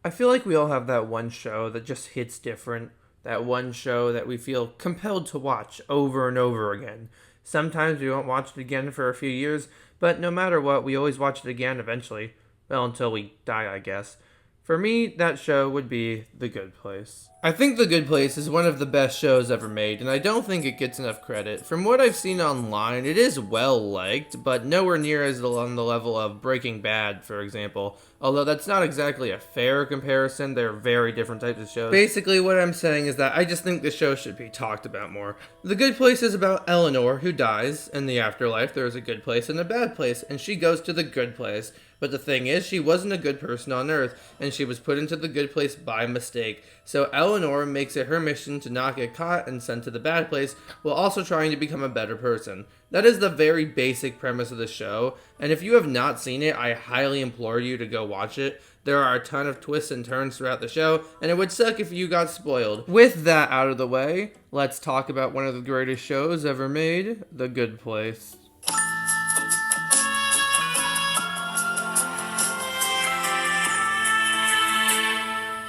I feel like we all have that one show that just hits different, that one show that we feel compelled to watch over and over again. Sometimes we won't watch it again for a few years, but no matter what, we always watch it again eventually. Well, until we die, I guess. For me, that show would be The Good Place. I think The Good Place is one of the best shows ever made, and I don't think it gets enough credit. From what I've seen online, it is well liked, but nowhere near as on the level of Breaking Bad, for example. Although that's not exactly a fair comparison, they're very different types of shows. Basically, what I'm saying is that I just think the show should be talked about more. The Good Place is about Eleanor, who dies. In the afterlife, there is a good place and a bad place, and she goes to the good place. But the thing is, she wasn't a good person on Earth, and she was put into the good place by mistake. So Eleanor makes it her mission to not get caught and sent to the bad place, while also trying to become a better person. That is the very basic premise of the show, and if you have not seen it, I highly implore you to go watch it. There are a ton of twists and turns throughout the show, and it would suck if you got spoiled. With that out of the way, let's talk about one of the greatest shows ever made, The Good Place.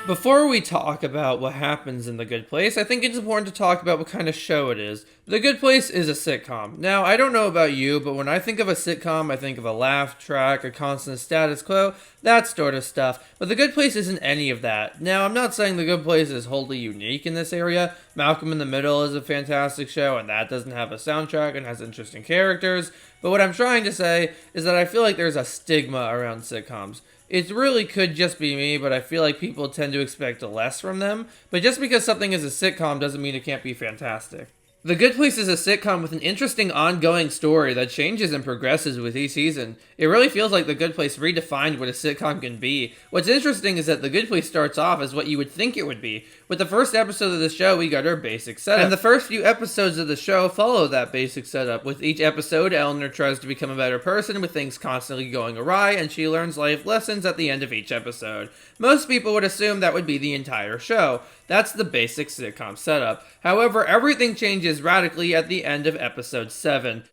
Before we talk about what happens in The Good Place, I think it's important to talk about what kind of show it is. The Good Place is a sitcom. Now, I don't know about you, but when I think of a sitcom, I think of a laugh track, a constant status quo, that sort of stuff. But The Good Place isn't any of that. Now, I'm not saying The Good Place is wholly unique in this area. Malcolm in the Middle is a fantastic show, and that doesn't have a soundtrack and has interesting characters. But what I'm trying to say is that I feel like there's a stigma around sitcoms. It really could just be me, but I feel like people tend to expect less from them. But just because something is a sitcom doesn't mean it can't be fantastic. The Good Place is a sitcom with an interesting ongoing story that changes and progresses with each season. It really feels like The Good Place redefined what a sitcom can be. What's interesting is that The Good Place starts off as what you would think it would be. With the first episode of the show, we got our basic setup. And the first few episodes of the show follow that basic setup. With each episode, Eleanor tries to become a better person with things constantly going awry, and she learns life lessons at the end of each episode. Most people would assume that would be the entire show. That's the basic sitcom setup. However, everything changes radically at the end of episode 7.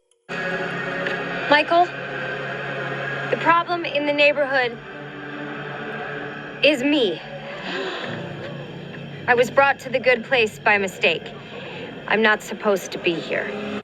Michael, the problem in the neighborhood is me. I was brought to the good place by mistake. I'm not supposed to be here.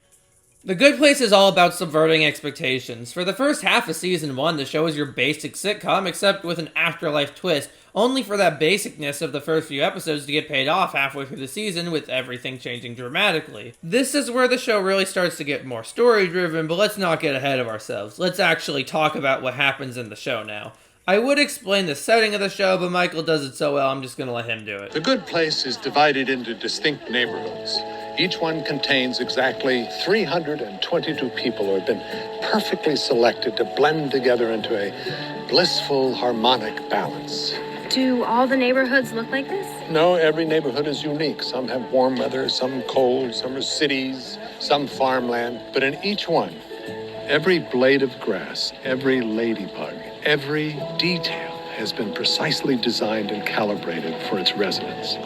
The Good Place is all about subverting expectations. For the first half of season 1, the show is your basic sitcom, except with an afterlife twist, only for that basicness of the first few episodes to get paid off halfway through the season with everything changing dramatically. This is where the show really starts to get more story-driven, but let's not get ahead of ourselves. Let's actually talk about what happens in the show now. I would explain the setting of the show, but Michael does it so well, I'm just gonna let him do it. The Good Place is divided into distinct neighborhoods. Each one contains exactly 322 people who have been perfectly selected to blend together into a blissful, harmonic balance. Do all the neighborhoods look like this? No, every neighborhood is unique. Some have warm weather, some cold, some are cities, some farmland. But in each one, every blade of grass, every ladybug, every detail has been precisely designed and calibrated for its residents.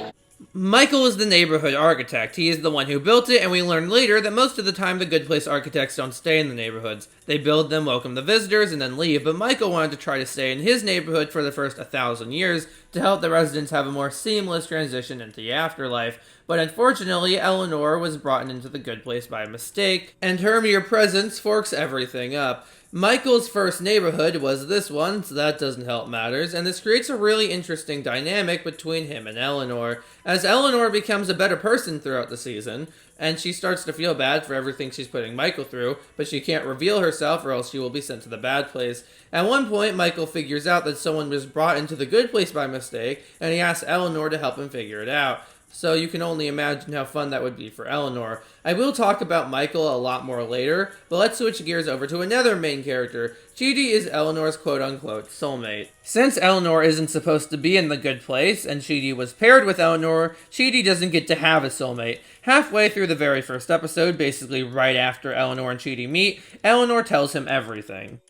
Michael is the neighborhood architect. He is the one who built it, and we learn later that most of the time the Good Place architects don't stay in the neighborhoods. They build them, welcome the visitors, and then leave, but Michael wanted to try to stay in his neighborhood for the first 1,000 years to help the residents have a more seamless transition into the afterlife. But unfortunately, Eleanor was brought into the Good Place by mistake, and her mere presence forks everything up. Michael's first neighborhood was this one, so that doesn't help matters, and this creates a really interesting dynamic between him and Eleanor. As Eleanor becomes a better person throughout the season, and she starts to feel bad for everything she's putting Michael through, but she can't reveal herself or else she will be sent to the bad place. At one point, Michael figures out that someone was brought into the good place by mistake, and he asks Eleanor to help him figure it out. So you can only imagine how fun that would be for Eleanor. I will talk about Michael a lot more later, but let's switch gears over to another main character. Chidi is Eleanor's quote-unquote soulmate. Since Eleanor isn't supposed to be in the good place, and Chidi was paired with Eleanor, Chidi doesn't get to have a soulmate. Halfway through the very first episode, basically right after Eleanor and Chidi meet, Eleanor tells him everything.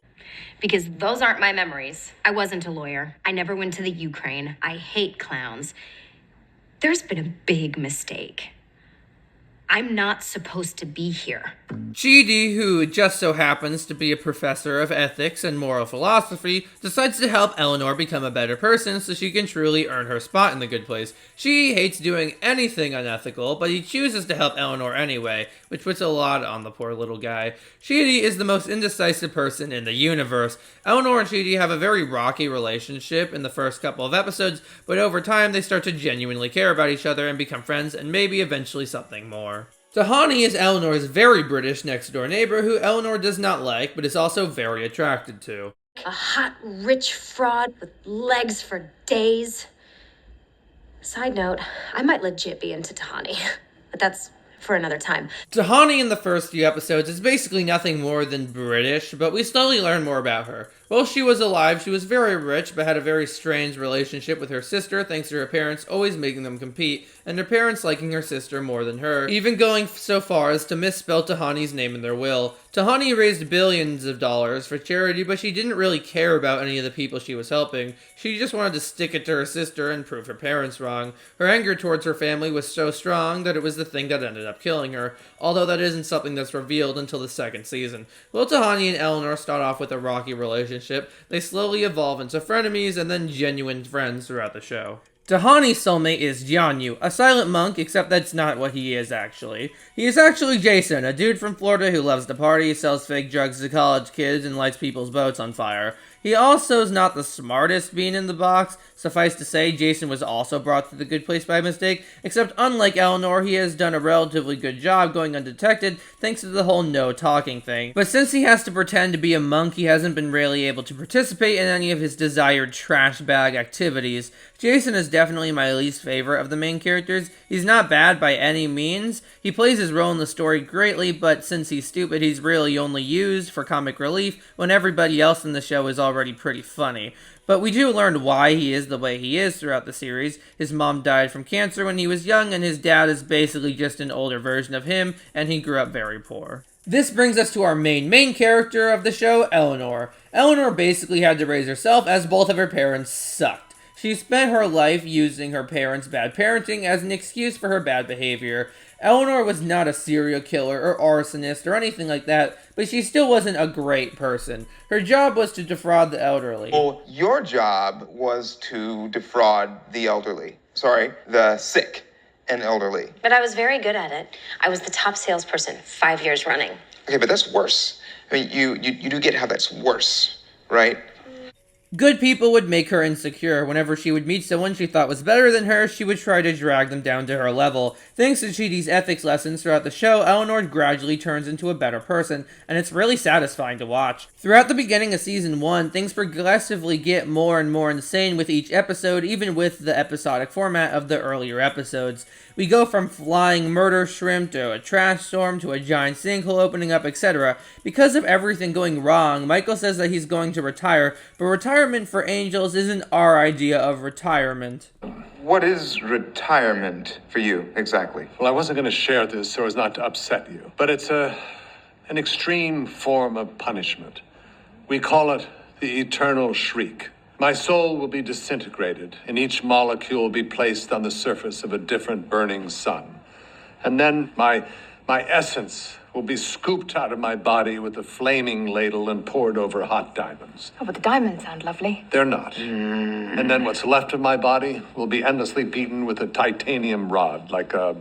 Because those aren't my memories. I wasn't a lawyer. I never went to the Ukraine. I hate clowns. There's been a big mistake. I'm not supposed to be here. Chidi, who just so happens to be a professor of ethics and moral philosophy, decides to help Eleanor become a better person so she can truly earn her spot in the good place. She hates doing anything unethical, but he chooses to help Eleanor anyway, which puts a lot on the poor little guy. Chidi is the most indecisive person in the universe. Eleanor and Chidi have a very rocky relationship in the first couple of episodes, but over time they start to genuinely care about each other and become friends and maybe eventually something more. Tahani is Eleanor's very British next-door neighbor who Eleanor does not like, but is also very attracted to. A hot, rich fraud with legs for days. Side note, I might legit be into Tahani, but that's for another time. Tahani in the first few episodes is basically nothing more than British, but we slowly learn more about her. While she was alive, she was very rich, but had a very strange relationship with her sister thanks to her parents always making them compete, and her parents liking her sister more than her, even going so far as to misspell Tahani's name in their will. Tahani raised billions of dollars for charity, but she didn't really care about any of the people she was helping. She just wanted to stick it to her sister and prove her parents wrong. Her anger towards her family was so strong that it was the thing that ended up killing her, although that isn't something that's revealed until the second season. While Tahani and Eleanor start off with a rocky relationship, they slowly evolve into frenemies and then genuine friends throughout the show. Tahani's soulmate is Jianyu, a silent monk, except that's not what he is actually. He is actually Jason, a dude from Florida who loves to party, sells fake drugs to college kids, and lights people's boats on fire. He also is not the smartest bean in the box. Suffice to say, Jason was also brought to the good place by mistake, except unlike Eleanor, he has done a relatively good job going undetected thanks to the whole no talking thing. But since he has to pretend to be a monk, he hasn't been really able to participate in any of his desired trash bag activities. Jason is definitely my least favorite of the main characters. He's not bad by any means. He plays his role in the story greatly, but since he's stupid, he's really only used for comic relief when everybody else in the show is already pretty funny. But we do learn why he is the way he is throughout the series. His mom died from cancer when he was young, and his dad is basically just an older version of him, and he grew up very poor. This brings us to our main character of the show, Eleanor. Eleanor basically had to raise herself as both of her parents sucked. She spent her life using her parents' bad parenting as an excuse for her bad behavior. Eleanor was not a serial killer or arsonist or anything like that, but she still wasn't a great person. Her job was to defraud the elderly. Well, your job was to defraud the elderly. Sorry, the sick and elderly. But I was very good at it. I was the top salesperson 5 years running. Okay, but that's worse. I mean, you do get how that's worse, right? Good people would make her insecure. Whenever she would meet someone she thought was better than her, she would try to drag them down to her level. Thanks to Chidi's ethics lessons throughout the show, Eleanor gradually turns into a better person, and it's really satisfying to watch. Throughout the beginning of Season 1, things progressively get more and more insane with each episode, even with the episodic format of the earlier episodes. We go from flying murder shrimp to a trash storm to a giant sinkhole opening up, etc. Because of everything going wrong, Michael says that he's going to retire, but retirement for angels isn't our idea of retirement. What is retirement for you, exactly? Well, I wasn't going to share this so as not to upset you, but it's an extreme form of punishment. We call it the eternal shriek. My soul will be disintegrated, and each molecule will be placed on the surface of a different burning sun. And then my essence will be scooped out of my body with a flaming ladle and poured over hot diamonds. Oh, but the diamonds sound lovely. They're not. And then what's left of my body will be endlessly beaten with a titanium rod, like a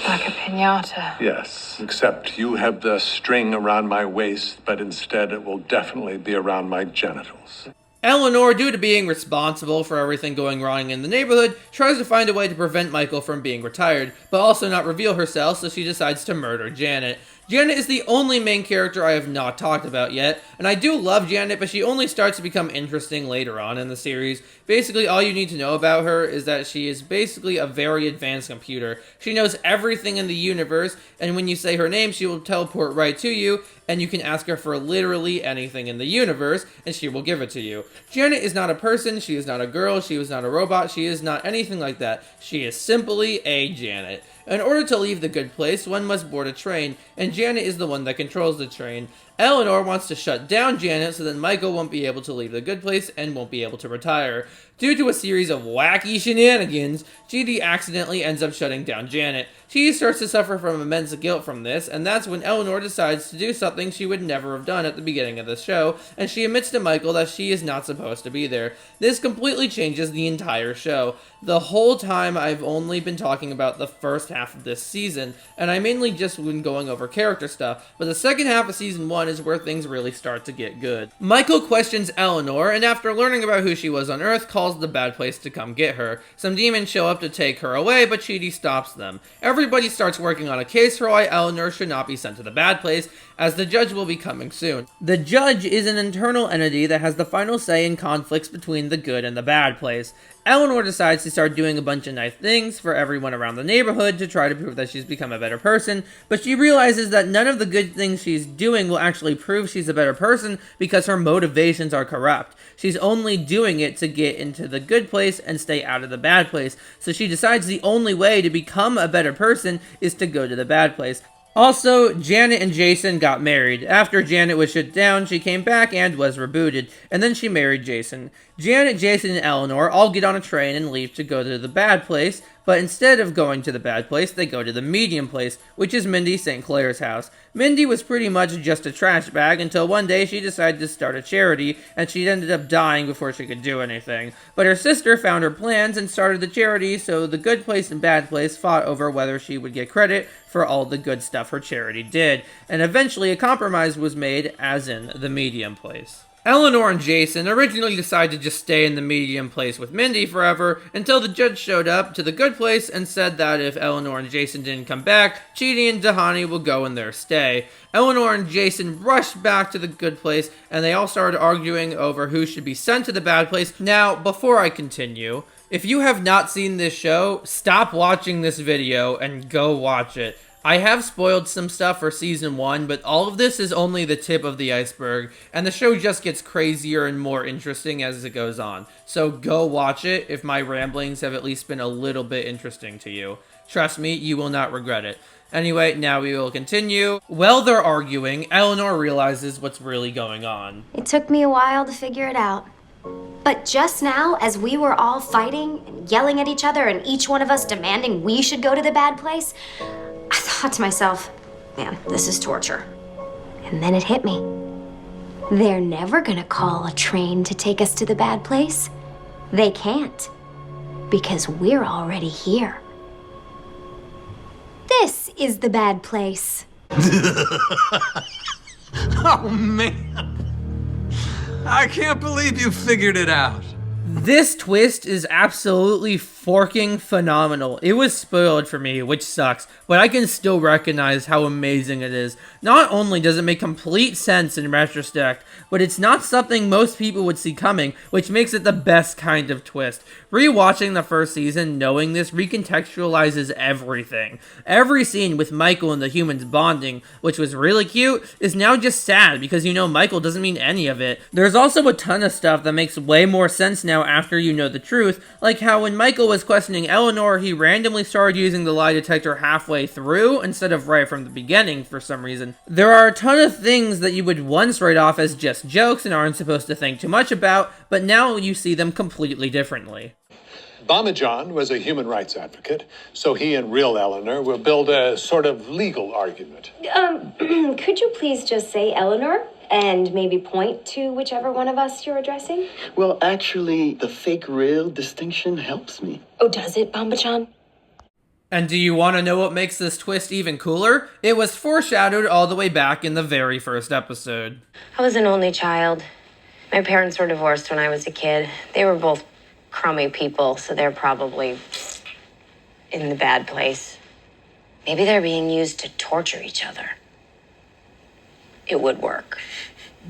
piñata. Yes, except you have the string around my waist, but instead it will definitely be around my genitals. Eleanor, due to being responsible for everything going wrong in the neighborhood, tries to find a way to prevent Michael from being retired, but also not reveal herself, so she decides to murder Janet. Janet is the only main character I have not talked about yet, and I do love Janet, but she only starts to become interesting later on in the series. Basically, all you need to know about her is that she is basically a very advanced computer. She knows everything in the universe, and when you say her name, she will teleport right to you, and you can ask her for literally anything in the universe, and she will give it to you. Janet is not a person, she is not a girl, she is not a robot, she is not anything like that. She is simply a Janet. In order to leave the good place, one must board a train, and Janet is the one that controls the train. Eleanor wants to shut down Janet so that Michael won't be able to leave the good place and won't be able to retire. Due to a series of wacky shenanigans, Chidi accidentally ends up shutting down Janet. Chidi starts to suffer from immense guilt from this, and that's when Eleanor decides to do something she would never have done at the beginning of the show, and she admits to Michael that she is not supposed to be there. This completely changes the entire show. The whole time I've only been talking about the first half of this season, and I mainly just been going over character stuff, but the second half of season 1 is where things really start to get good. Michael questions Eleanor, and after learning about who she was on Earth, calls the bad place to come get her. Some demons show up to take her away, but Chidi stops them. Everybody starts working on a case for why Eleanor should not be sent to the bad place, as the judge will be coming soon. The judge is an internal entity that has the final say in conflicts between the good and the bad place. Eleanor decides to start doing a bunch of nice things for everyone around the neighborhood to try to prove that she's become a better person, but she realizes that none of the good things she's doing will actually prove she's a better person because her motivations are corrupt. She's only doing it to get into the good place and stay out of the bad place, so she decides the only way to become a better person is to go to the bad place. Also, Janet and Jason got married. After Janet was shut down, she came back and was rebooted, and then she married Jason. Janet, Jason, and Eleanor all get on a train and leave to go to the bad place, but instead of going to the bad place, they go to the medium place, which is Mindy St. Clair's house. Mindy was pretty much just a trash bag until one day she decided to start a charity, and she ended up dying before she could do anything. But her sister found her plans and started the charity, so the good place and bad place fought over whether she would get credit for all the good stuff her charity did, and eventually a compromise was made, as in the medium place. Eleanor and Jason originally decided to just stay in the medium place with Mindy forever until the judge showed up to the good place and said that if Eleanor and Jason didn't come back, Chidi and Tahani will go in their stay. Eleanor and Jason rushed back to the good place and they all started arguing over who should be sent to the bad place. Now, before I continue, if you have not seen this show, stop watching this video and go watch it. I have spoiled some stuff for season 1, but all of this is only the tip of the iceberg, and the show just gets crazier and more interesting as it goes on. So go watch it if my ramblings have at least been a little bit interesting to you. Trust me, you will not regret it. Anyway, now we will continue. While they're arguing, Eleanor realizes what's really going on. It took me a while to figure it out. But just now, as we were all fighting and yelling at each other and each one of us demanding we should go to the bad place, I thought to myself, man, this is torture. And then it hit me. They're never gonna call a train to take us to the bad place. They can't, because we're already here. This is the bad place. Oh, man. I can't believe you figured it out. This twist is absolutely forking phenomenal. It was spoiled for me, which sucks, but I can still recognize how amazing it is. Not only does it make complete sense in retrospect, but it's not something most people would see coming, which makes it the best kind of twist. Rewatching the first season, knowing this recontextualizes everything. Every scene with Michael and the humans bonding, which was really cute, is now just sad because you know Michael doesn't mean any of it. There's also a ton of stuff that makes way more sense now after you know the truth, like how when Michael was questioning Eleanor, he randomly started using the lie detector halfway through instead of right from the beginning for some reason. There are a ton of things that you would once write off as just jokes and aren't supposed to think too much about, but now you see them completely differently. Bamajan was a human rights advocate, so he and real Eleanor will build a sort of legal argument. Could you please just say Eleanor? And maybe point to whichever one of us you're addressing? Well, actually, the fake-real distinction helps me. Oh, does it, Bamba-chan? And do you want to know what makes this twist even cooler? It was foreshadowed all the way back in the very first episode. I was an only child. My parents were divorced when I was a kid. They were both crummy people, so they're probably in the bad place. Maybe they're being used to torture each other. It would work.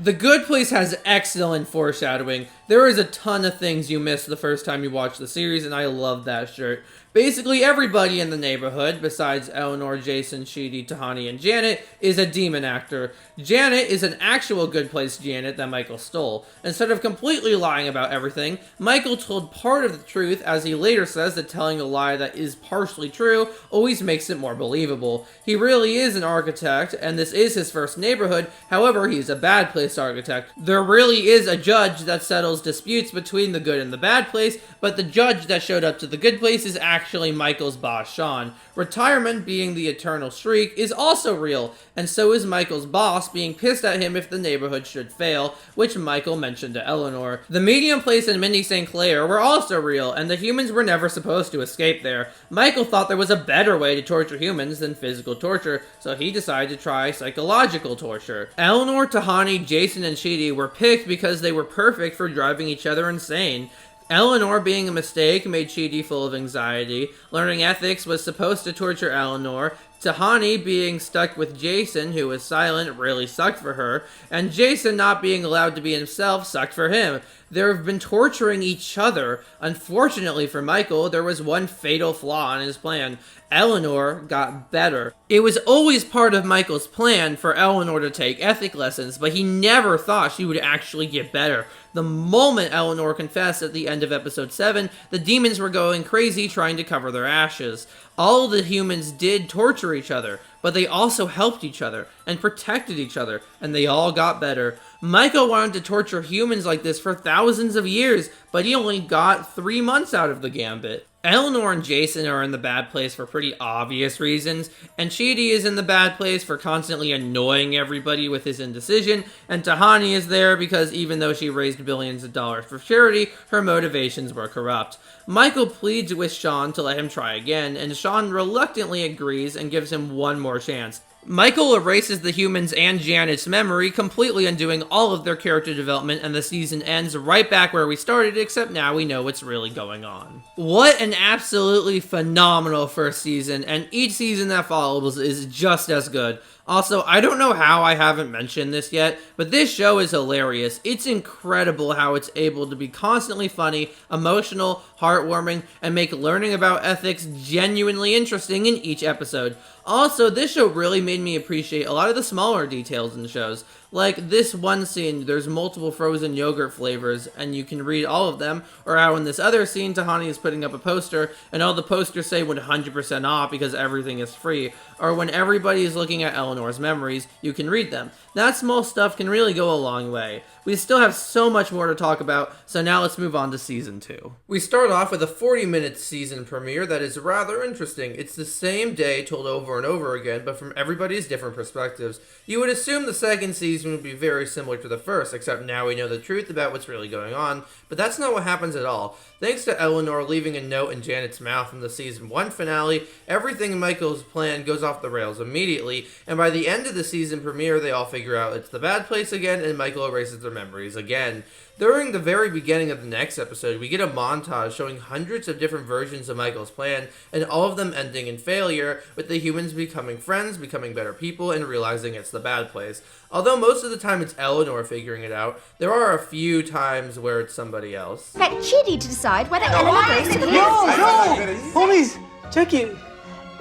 The Good Place has excellent foreshadowing. There is a ton of things you missed the first time you watched the series, and I love that shirt. Basically, everybody in the neighborhood, besides Eleanor, Jason, Sheedy, Tahani, and Janet, is a demon actor. Janet is an actual Good Place Janet that Michael stole. Instead of completely lying about everything, Michael told part of the truth, as he later says that telling a lie that is partially true always makes it more believable. He really is an architect, and this is his first neighborhood. However, he's a bad place architect. There really is a judge that settles disputes between the good and the bad place, but the judge that showed up to the good place is actually Michael's boss, Sean. Retirement, being the eternal streak, is also real, and so is Michael's boss being pissed at him if the neighborhood should fail, which Michael mentioned to Eleanor. The medium place and Mindy St. Clair were also real, and the humans were never supposed to escape there. Michael thought there was a better way to torture humans than physical torture, so he decided to try psychological torture. Eleanor, Tahani, Jason, and Sheedy were picked because they were perfect for driving each other insane. Eleanor being a mistake made Sheedy full of anxiety. Learning ethics was supposed to torture Eleanor. Tahani being stuck with Jason, who was silent, really sucked for her. And Jason not being allowed to be himself sucked for him. They have been torturing each other. Unfortunately for Michael, there was one fatal flaw in his plan. Eleanor got better. It was always part of Michael's plan for Eleanor to take ethic lessons, but he never thought she would actually get better. The moment Eleanor confessed at the end of episode 7, the demons were going crazy trying to cover their ashes. All the humans did torture each other, but they also helped each other and protected each other, and they all got better. Michael wanted to torture humans like this for thousands of years, but he only got 3 months out of the gambit. Eleanor and Jason are in the bad place for pretty obvious reasons, and Sheedy is in the bad place for constantly annoying everybody with his indecision, and Tahani is there because even though she raised billions of dollars for charity, her motivations were corrupt. Michael pleads with Sean to let him try again, and Sean reluctantly agrees and gives him one more chance. Michael erases the humans and Janet's memory, completely undoing all of their character development, and the season ends right back where we started, except now we know what's really going on. What an absolutely phenomenal first season, and each season that follows is just as good. Also, I don't know how I haven't mentioned this yet, but this show is hilarious. It's incredible how it's able to be constantly funny, emotional, heartwarming, and make learning about ethics genuinely interesting in each episode. Also, this show really made me appreciate a lot of the smaller details in the shows. Like this one scene, there's multiple frozen yogurt flavors, and you can read all of them, or how in this other scene, Tahani is putting up a poster, and all the posters say 100% off because everything is free, or when everybody is looking at Eleanor's memories, you can read them. That small stuff can really go a long way. We still have so much more to talk about, so now let's move on to Season 2. We start off with a 40-minute season premiere that is rather interesting. It's the same day told over and over again, but from everybody's different perspectives. You would assume the second season would be very similar to the first, except now we know the truth about what's really going on, but that's not what happens at all. Thanks to Eleanor leaving a note in Janet's mouth in the Season 1 finale, everything in Michael's plan goes off the rails immediately, and by the end of the season premiere, they all figure out it's the bad place again, and Michael erases their memories again. During the very beginning of the next episode, we get a montage showing hundreds of different versions of Michael's plan, and all of them ending in failure, with the humans becoming friends, becoming better people, and realizing it's the bad place. Although most of the time it's Eleanor figuring it out, there are a few times where it's somebody else. Expect Sheedy to decide whether Eleanor goes to the bad. Homies, check it.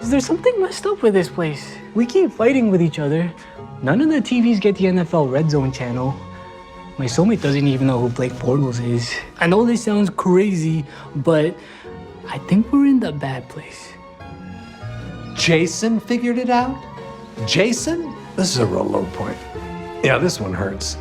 Is there something messed up with this place? We keep fighting with each other. None of the TVs get the NFL Red Zone channel. My soulmate doesn't even know who Blake Bortles is. I know this sounds crazy, but I think we're in the bad place. Jason figured it out? Jason? This is a real low point. Yeah, this one hurts.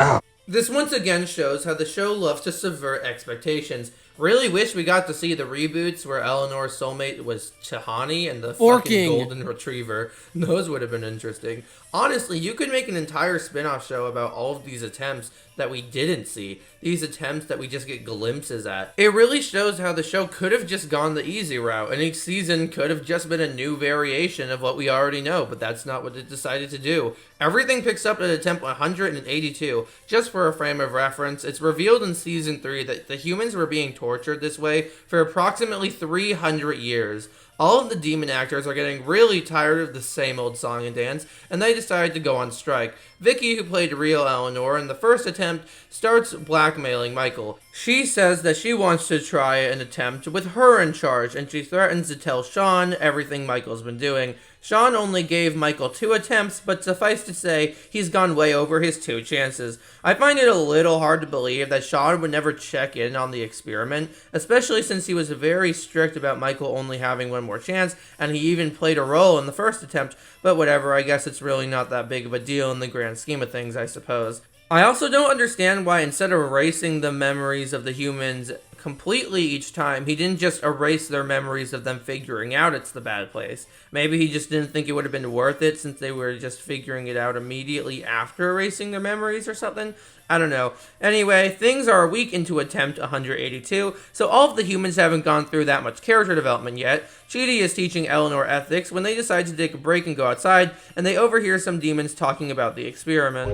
Ow. This once again shows how the show loves to subvert expectations. Really wish we got to see the reboots where Eleanor's soulmate was Tahani and the fucking golden retriever. Those would have been interesting. Honestly, you could make an entire spin-off show about all of these attempts that we didn't see. These attempts that we just get glimpses at. It really shows how the show could have just gone the easy route, and each season could have just been a new variation of what we already know, but that's not what it decided to do. Everything picks up at attempt 182. Just for a frame of reference, it's revealed in Season 3 that the humans were being tortured this way for approximately 300 years. All of the demon actors are getting really tired of the same old song and dance, and they decided to go on strike. Vicky, who played real Eleanor in the first attempt, starts blackmailing Michael. She says that she wants to try an attempt with her in charge, and she threatens to tell Sean everything Michael's been doing. Sean only gave Michael 2 attempts, but suffice to say, he's gone way over his 2 chances. I find it a little hard to believe that Sean would never check in on the experiment, especially since he was very strict about Michael only having 1 more chance, and he even played a role in the first attempt, but whatever, I guess it's really not that big of a deal in the grand scheme of things, I suppose. I also don't understand why instead of erasing the memories of the humans completely each time, he didn't just erase their memories of them figuring out it's the bad place. Maybe he just didn't think it would have been worth it since they were just figuring it out immediately after erasing their memories or something. I don't know. Anyway, things are a week into attempt 182, so all of the humans haven't gone through that much character development yet. Chidi is teaching Eleanor ethics when they decide to take a break and go outside, and they overhear some demons talking about the experiment.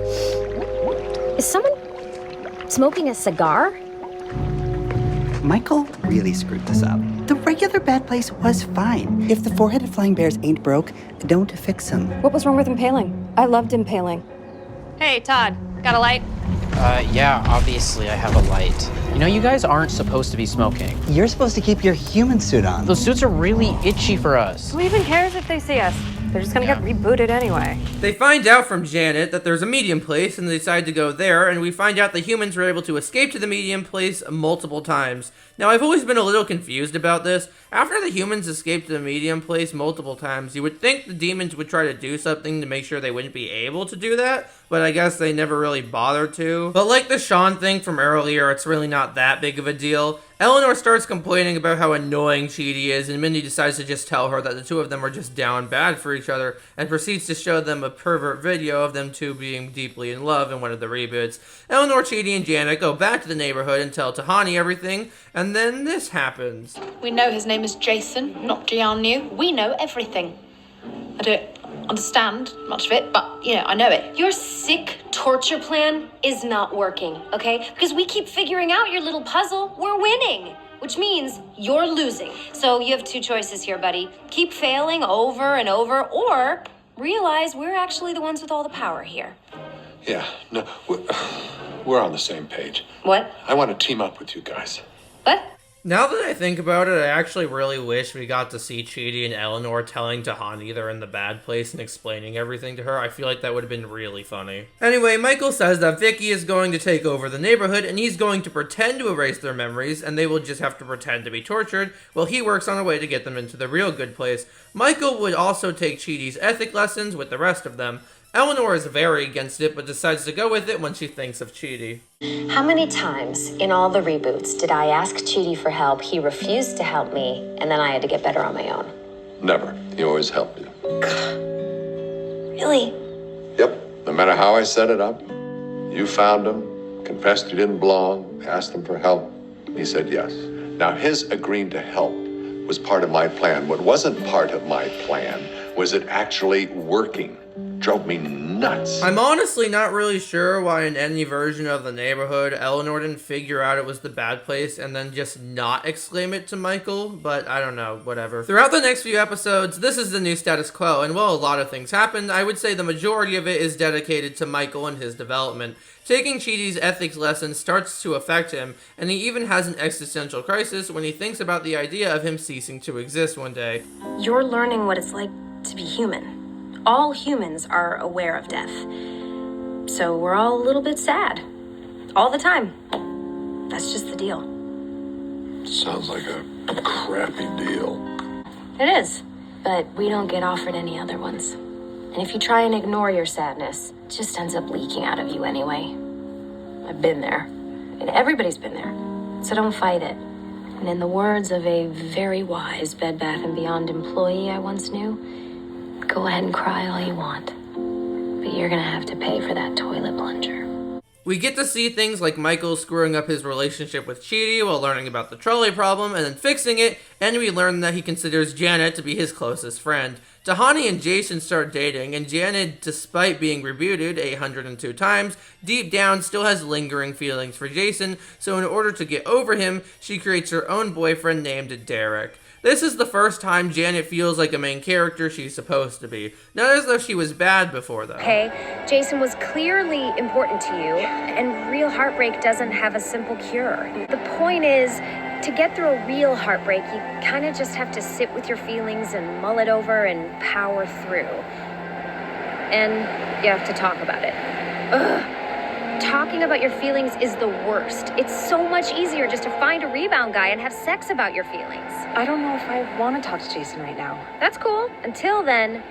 Is someone smoking a cigar? Michael really screwed this up. The regular bad place was fine. If the 4-headed flying bears ain't broke, don't fix them. What was wrong with impaling? I loved impaling. Hey, Todd, got a light? Yeah, obviously I have a light. You know, you guys aren't supposed to be smoking. You're supposed to keep your human suit on. Those suits are really itchy for us. Who even cares if they see us? They're just gonna get rebooted anyway. They find out from Janet that there's a medium place and they decide to go there, and we find out the humans were able to escape to the medium place multiple times. Now, I've always been a little confused about this. After the humans escaped to the medium place multiple times, you would think the demons would try to do something to make sure they wouldn't be able to do that, but I guess they never really bothered to. But like the Sean thing from earlier, it's really not that big of a deal. Eleanor starts complaining about how annoying Chidi is, and Mindy decides to just tell her that the 2 of them are just down bad for each other, and proceeds to show them a pervert video of them 2 being deeply in love in one of the reboots. Eleanor, Chidi, and Janet go back to the neighborhood and tell Tahani everything, and then this happens. We know his name is Jason, not Jianyu. We know everything. I don't understand much of it, but, you know, I know it. Your sick torture plan is not working, okay? Because we keep figuring out your little puzzle. We're winning, which means you're losing. So you have 2 choices here, buddy. Keep failing over and over, or realize we're actually the ones with all the power here. Yeah, no, we're on the same page. What? I want to team up with you guys. What? Now that I think about it, I actually really wish we got to see Chidi and Eleanor telling Tahani they're in the bad place and explaining everything to her. I feel like that would have been really funny. Anyway, Michael says that Vicky is going to take over the neighborhood and he's going to pretend to erase their memories and they will just have to pretend to be tortured while he works on a way to get them into the real good place. Michael would also take Chidi's ethic lessons with the rest of them. Eleanor is very against it, but decides to go with it when she thinks of Chidi. How many times in all the reboots did I ask Chidi for help, he refused to help me, and then I had to get better on my own? Never. He always helped you. Really? Yep. No matter how I set it up, you found him, confessed you didn't belong, asked him for help. He said yes. Now, his agreeing to help was part of my plan. What wasn't part of my plan was it actually working. Drove me nuts. I'm honestly not really sure why in any version of the neighborhood, Eleanor didn't figure out it was the bad place and then just not exclaim it to Michael, but I don't know, whatever. Throughout the next few episodes, this is the new status quo, and while a lot of things happened, I would say the majority of it is dedicated to Michael and his development. Taking Chidi's ethics lesson starts to affect him, and he even has an existential crisis when he thinks about the idea of him ceasing to exist one day. You're learning what it's like to be human. All humans are aware of death. So we're all a little bit sad. All the time. That's just the deal. Sounds like a crappy deal. It is. But we don't get offered any other ones. And if you try and ignore your sadness, it just ends up leaking out of you anyway. I've been there. And everybody's been there. So don't fight it. And in the words of a very wise Bed Bath & Beyond employee I once knew, go ahead and cry all you want, but you're gonna have to pay for that toilet plunger. We get to see things like Michael screwing up his relationship with Chidi while learning about the trolley problem and then fixing it, and we learn that he considers Janet to be his closest friend. Tahani and Jason start dating, and Janet, despite being rebooted 802 times, deep down still has lingering feelings for Jason, so in order to get over him, she creates her own boyfriend named Derek. This is the first time Janet feels like a main character she's supposed to be. Not as though she was bad before, though. Okay, Jason was clearly important to you, and real heartbreak doesn't have a simple cure. The point is, to get through a real heartbreak, you kind of just have to sit with your feelings and mull it over and power through. And you have to talk about it. Ugh. Talking about your feelings is the worst. It's so much easier just to find a rebound guy and have sex about your feelings. I don't know if I want to talk to Jason right now. That's cool. Until then,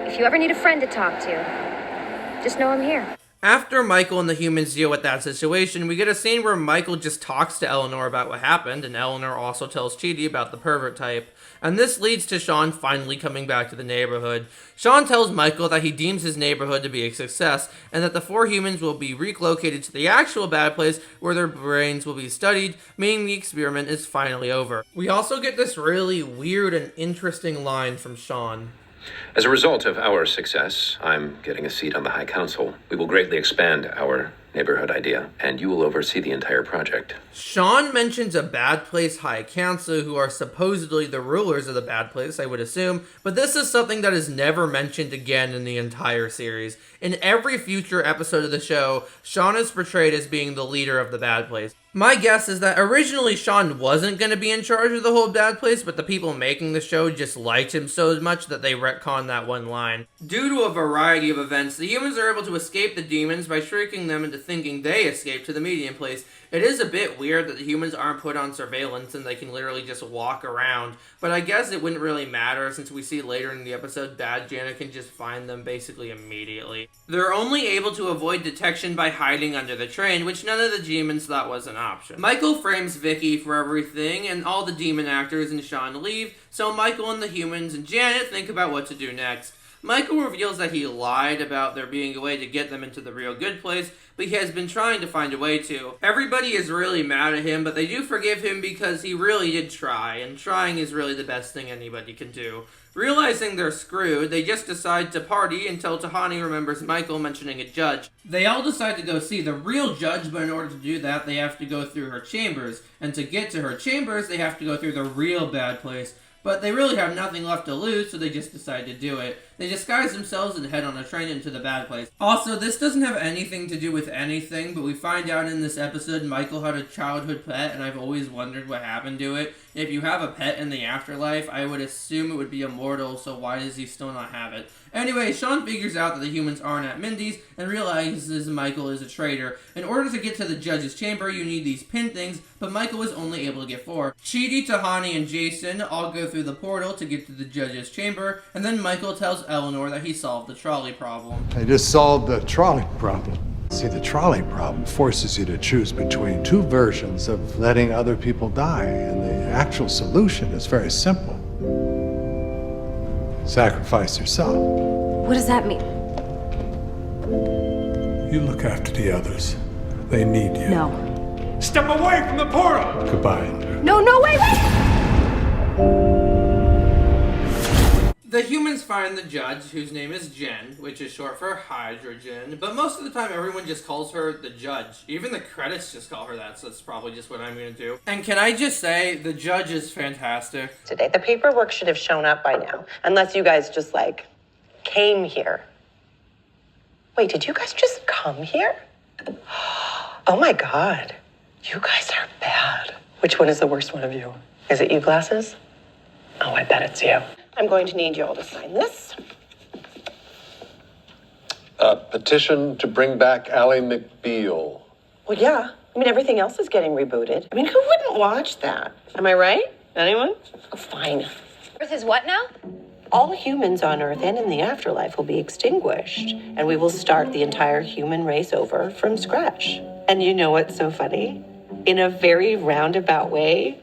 if you ever need a friend to talk to, just know I'm here. After Michael and the humans deal with that situation, we get a scene where Michael just talks to Eleanor about what happened, and Eleanor also tells Chidi about the pervert type. And this leads to Sean finally coming back to the neighborhood. Sean tells Michael that he deems his neighborhood to be a success, and that the 4 humans will be relocated to the actual bad place where their brains will be studied, meaning the experiment is finally over. We also get this really weird and interesting line from Sean. As a result of our success, I'm getting a seat on the High Council. We will greatly expand our neighborhood idea, and you will oversee the entire project. Sean mentions a Bad Place High Council, who are supposedly the rulers of the Bad Place, I would assume, but this is something that is never mentioned again in the entire series. In every future episode of the show, Sean is portrayed as being the leader of the Bad Place. My guess is that originally Sean wasn't going to be in charge of the whole Bad Place, but the people making the show just liked him so much that they retconned that one line. Due to a variety of events, the humans are able to escape the demons by tricking them into thinking they escaped to the medium place. It is a bit weird that the humans aren't put on surveillance and they can literally just walk around, but I guess it wouldn't really matter since we see later in the episode Bad Janet can just find them basically immediately. They're only able to avoid detection by hiding under the train, which none of the demons thought was an option. Michael frames Vicky for everything, and all the demon actors and Sean leave, so Michael and the humans and Janet think about what to do next. Michael reveals that he lied about there being a way to get them into the real good place, but he has been trying to find a way to. Everybody is really mad at him, but they do forgive him because he really did try, and trying is really the best thing anybody can do. Realizing they're screwed, they just decide to party until Tahani remembers Michael mentioning a judge. They all decide to go see the real judge, but in order to do that, they have to go through her chambers. And to get to her chambers, they have to go through the real bad place. But they really have nothing left to lose, so they just decide to do it. They disguise themselves and head on a train into the bad place. Also, this doesn't have anything to do with anything, but we find out in this episode Michael had a childhood pet, and I've always wondered what happened to it. If you have a pet in the afterlife, I would assume it would be immortal, so why does he still not have it? Anyway, Sean figures out that the humans aren't at Mindy's and realizes Michael is a traitor. In order to get to the judge's chamber, you need these pin things, but Michael was only able to get 4. Chidi, Tahani, and Jason all go through the portal to get to the judge's chamber, and then Michael tells Eleanor that he solved the trolley problem. I just solved the trolley problem. See, the trolley problem forces you to choose between 2 versions of letting other people die, and the actual solution is very simple. Sacrifice yourself. What does that mean? You look after the others. They need you. No. Step away from the portal! Goodbye. No, wait! The humans find the judge, whose name is Jen, which is short for hydrogen, but most of the time everyone just calls her the judge. Even the credits just call her that, so that's probably just what I'm gonna do. And can I just say, the judge is fantastic. Today, the paperwork should have shown up by now, unless you guys just, came here. Wait, did you guys just come here? Oh my God, you guys are bad. Which one is the worst one of you? Is it you, Glasses? Oh, I bet it's you. I'm going to need you all to sign this. A petition to bring back Ally McBeal. Well, yeah. Everything else is getting rebooted. Who wouldn't watch that? Am I right? Anyone? Oh, fine. Earth is what now? All humans on Earth and in the afterlife will be extinguished, and we will start the entire human race over from scratch. And you know what's so funny? In a very roundabout way,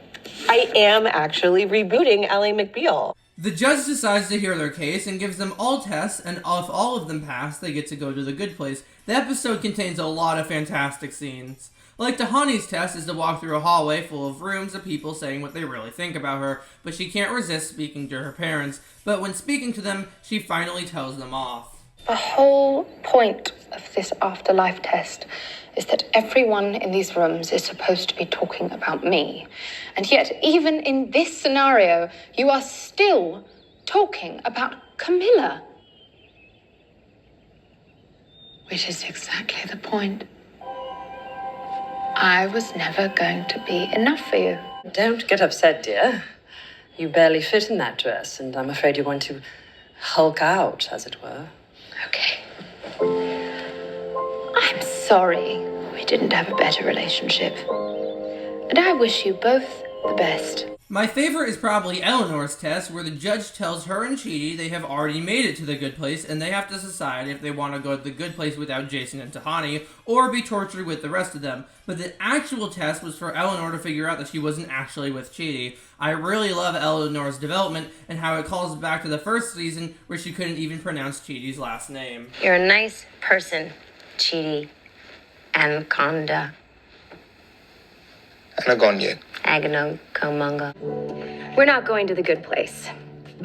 I am actually rebooting Ally McBeal. The judge decides to hear their case and gives them all tests, and if all of them pass, they get to go to the good place. The episode contains a lot of fantastic scenes. Like Tahani's test is to walk through a hallway full of rooms of people saying what they really think about her, but she can't resist speaking to her parents. But when speaking to them, she finally tells them off. The whole point of this afterlife test is that everyone in these rooms is supposed to be talking about me. And yet, even in this scenario, you are still talking about Camilla. Which is exactly the point. I was never going to be enough for you. Don't get upset, dear. You barely fit in that dress, and I'm afraid you're going to hulk out, as it were. Okay. I'm sorry we didn't have a better relationship. And I wish you both the best. My favorite is probably Eleanor's test, where the judge tells her and Chidi they have already made it to the good place, and they have to decide if they want to go to the good place without Jason and Tahani, or be tortured with the rest of them. But the actual test was for Eleanor to figure out that she wasn't actually with Chidi. I really love Eleanor's development, and how it calls back to the first season, where she couldn't even pronounce Chidi's last name. You're a nice person, Chidi. Anaconda. Anagonye. Aganokomunga. We're not going to the good place.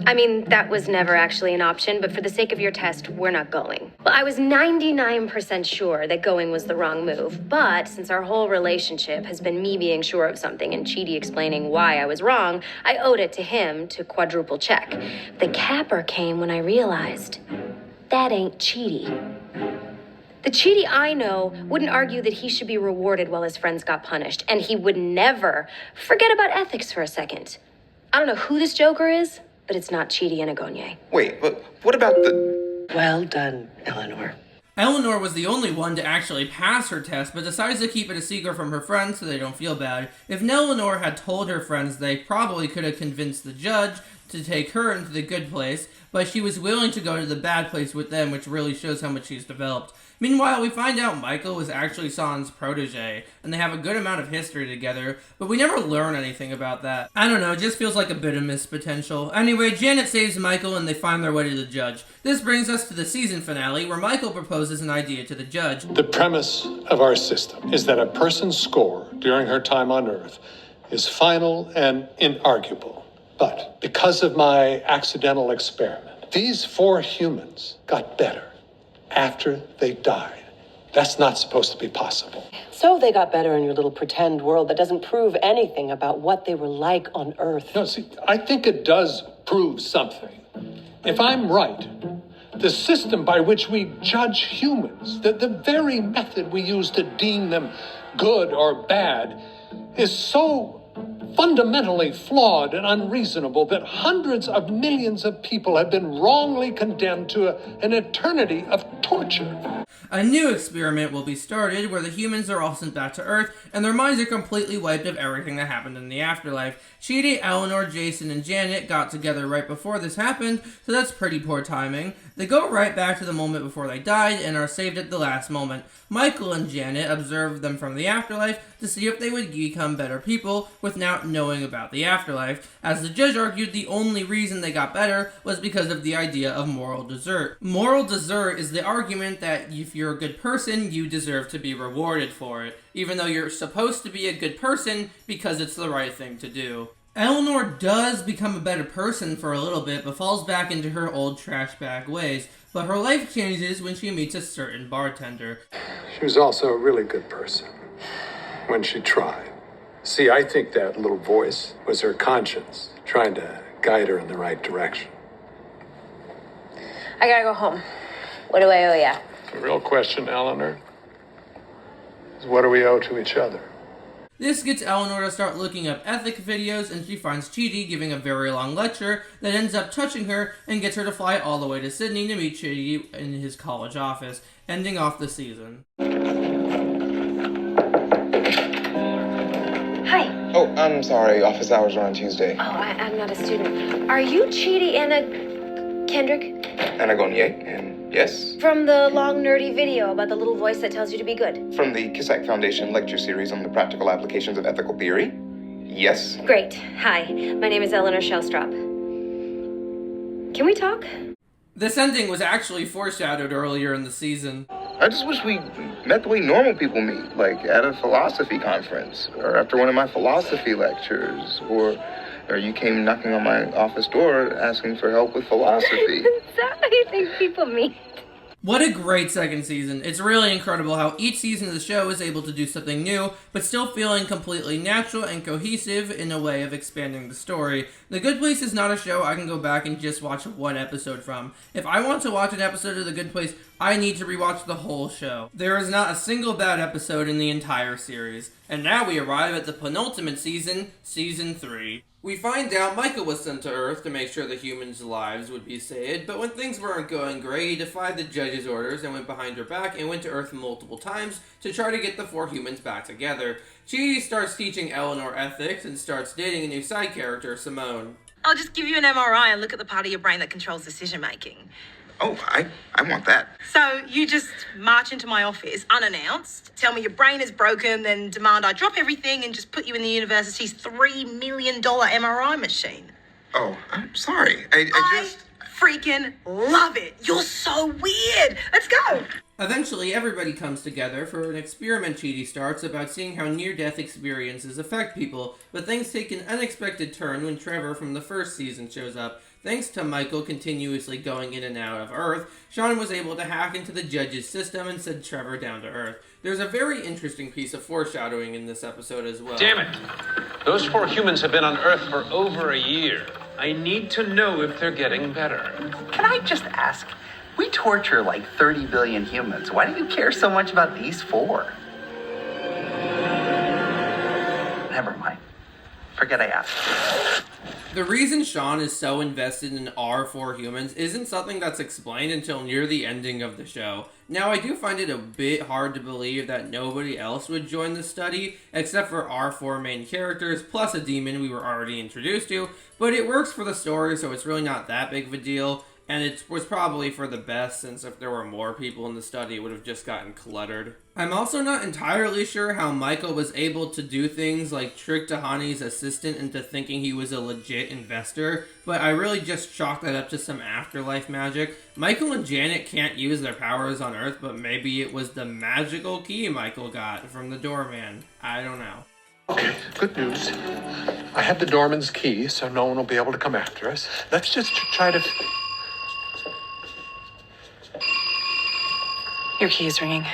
I mean, that was never actually an option, but for the sake of your test, we're not going. Well, I was 99% sure that going was the wrong move, but since our whole relationship has been me being sure of something and Chidi explaining why I was wrong, I owed it to him to quadruple check. The capper came when I realized that ain't Chidi. The Chidi I know wouldn't argue that he should be rewarded while his friends got punished, and he would never forget about ethics for a second. I don't know who this joker is, but it's not Chidi Anagonye. Wait, but what about the... Well done, Eleanor. Eleanor was the only one to actually pass her test, but decides to keep it a secret from her friends so they don't feel bad. If Eleanor had told her friends, they probably could have convinced the judge to take her into the good place, but she was willing to go to the bad place with them, which really shows how much she's developed. Meanwhile, we find out Michael was actually San's protege, and they have a good amount of history together, but we never learn anything about that. I don't know, it just feels like a bit of missed potential. Anyway, Janet saves Michael and they find their way to the judge. This brings us to the season finale, where Michael proposes an idea to the judge. The premise of our system is that a person's score during her time on Earth is final and inarguable. But because of my accidental experiment, these 4 humans got better after they died. That's not supposed to be possible. So they got better in your little pretend world that doesn't prove anything about what they were like on Earth. No, see, I think it does prove something. If I'm right, the system by which we judge humans, the very method we use to deem them good or bad, is so fundamentally flawed and unreasonable that hundreds of millions of people have been wrongly condemned to an eternity of torture. A new experiment will be started where the humans are all sent back to Earth and their minds are completely wiped of everything that happened in the afterlife. Chidi, Eleanor, Jason, and Janet got together right before this happened, so that's pretty poor timing. They go right back to the moment before they died and are saved at the last moment. Michael and Janet observe them from the afterlife to see if they would become better people without knowing about the afterlife. As the judge argued, the only reason they got better was because of the idea of moral desert. Moral desert is the argument that if you're a good person, you deserve to be rewarded for it, even though you're supposed to be a good person because it's the right thing to do. Eleanor does become a better person for a little bit, but falls back into her old trash bag ways. But her life changes when she meets a certain bartender. She was also a really good person when she tried. See, I think that little voice was her conscience trying to guide her in the right direction. I gotta go home. What do I owe ya? The real question, Eleanor, is what do we owe to each other? This gets Eleanor to start looking up ethic videos, and she finds Chidi giving a very long lecture that ends up touching her and gets her to fly all the way to Sydney to meet Chidi in his college office, ending off the season. Hi. Oh, I'm sorry. Office hours are on Tuesday. Oh, I'm not a student. Are you Chidi Anna Kendrick? Anagonye, and yes? From the long nerdy video about the little voice that tells you to be good. From the Kisak Foundation lecture series on the practical applications of ethical theory? Yes. Great. Hi, my name is Eleanor Shellstrop. Can we talk? This ending was actually foreshadowed earlier in the season. I just wish we met the way normal people meet, like at a philosophy conference, or after one of my philosophy lectures, or you came knocking on my office door asking for help with philosophy. Is that how you think people meet? What a great second season. It's really incredible how each season of the show is able to do something new, but still feeling completely natural and cohesive in a way of expanding the story. The Good Place is not a show I can go back and just watch one episode from. If I want to watch an episode of The Good Place, I need to rewatch the whole show. There is not a single bad episode in the entire series. And now we arrive at the penultimate season, Season 3. We find out Michael was sent to Earth to make sure the humans' lives would be saved, but when things weren't going great, he defied the judge's orders and went behind her back and went to Earth multiple times to try to get the 4 humans back together. Chidi starts teaching Eleanor ethics and starts dating a new side character, Simone. I'll just give you an MRI and look at the part of your brain that controls decision making. Oh, I want that. So you just march into my office unannounced, tell me your brain is broken, then demand I drop everything and just put you in the university's $3 million MRI machine. Oh, I'm sorry. I freaking love it. You're so weird. Let's go. Eventually, everybody comes together for an experiment Chidi starts about seeing how near-death experiences affect people, but things take an unexpected turn when Trevor from the first season shows up. Thanks to Michael continuously going in and out of Earth, Sean was able to hack into the judge's system and send Trevor down to Earth. There's a very interesting piece of foreshadowing in this episode as well. Damn it! Those 4 humans have been on Earth for over a year. I need to know if they're getting better. Can I just ask? We torture like 30 billion humans. Why do you care so much about these 4? Never mind. Forget I asked. The reason Sean is so invested in our 4 humans isn't something that's explained until near the ending of the show. Now, I do find it a bit hard to believe that nobody else would join the study, except for our 4 main characters, plus a demon we were already introduced to, but it works for the story, so it's really not that big of a deal. And it was probably for the best, since if there were more people in the study, it would have just gotten cluttered. I'm also not entirely sure how Michael was able to do things like trick Tahani's assistant into thinking he was a legit investor, but I really just chalk that up to some afterlife magic. Michael and Janet can't use their powers on Earth, but maybe it was the magical key Michael got from the doorman. I don't know. Okay, good news. I have the doorman's key, so no one will be able to come after us. Let's just try to... Your key is ringing.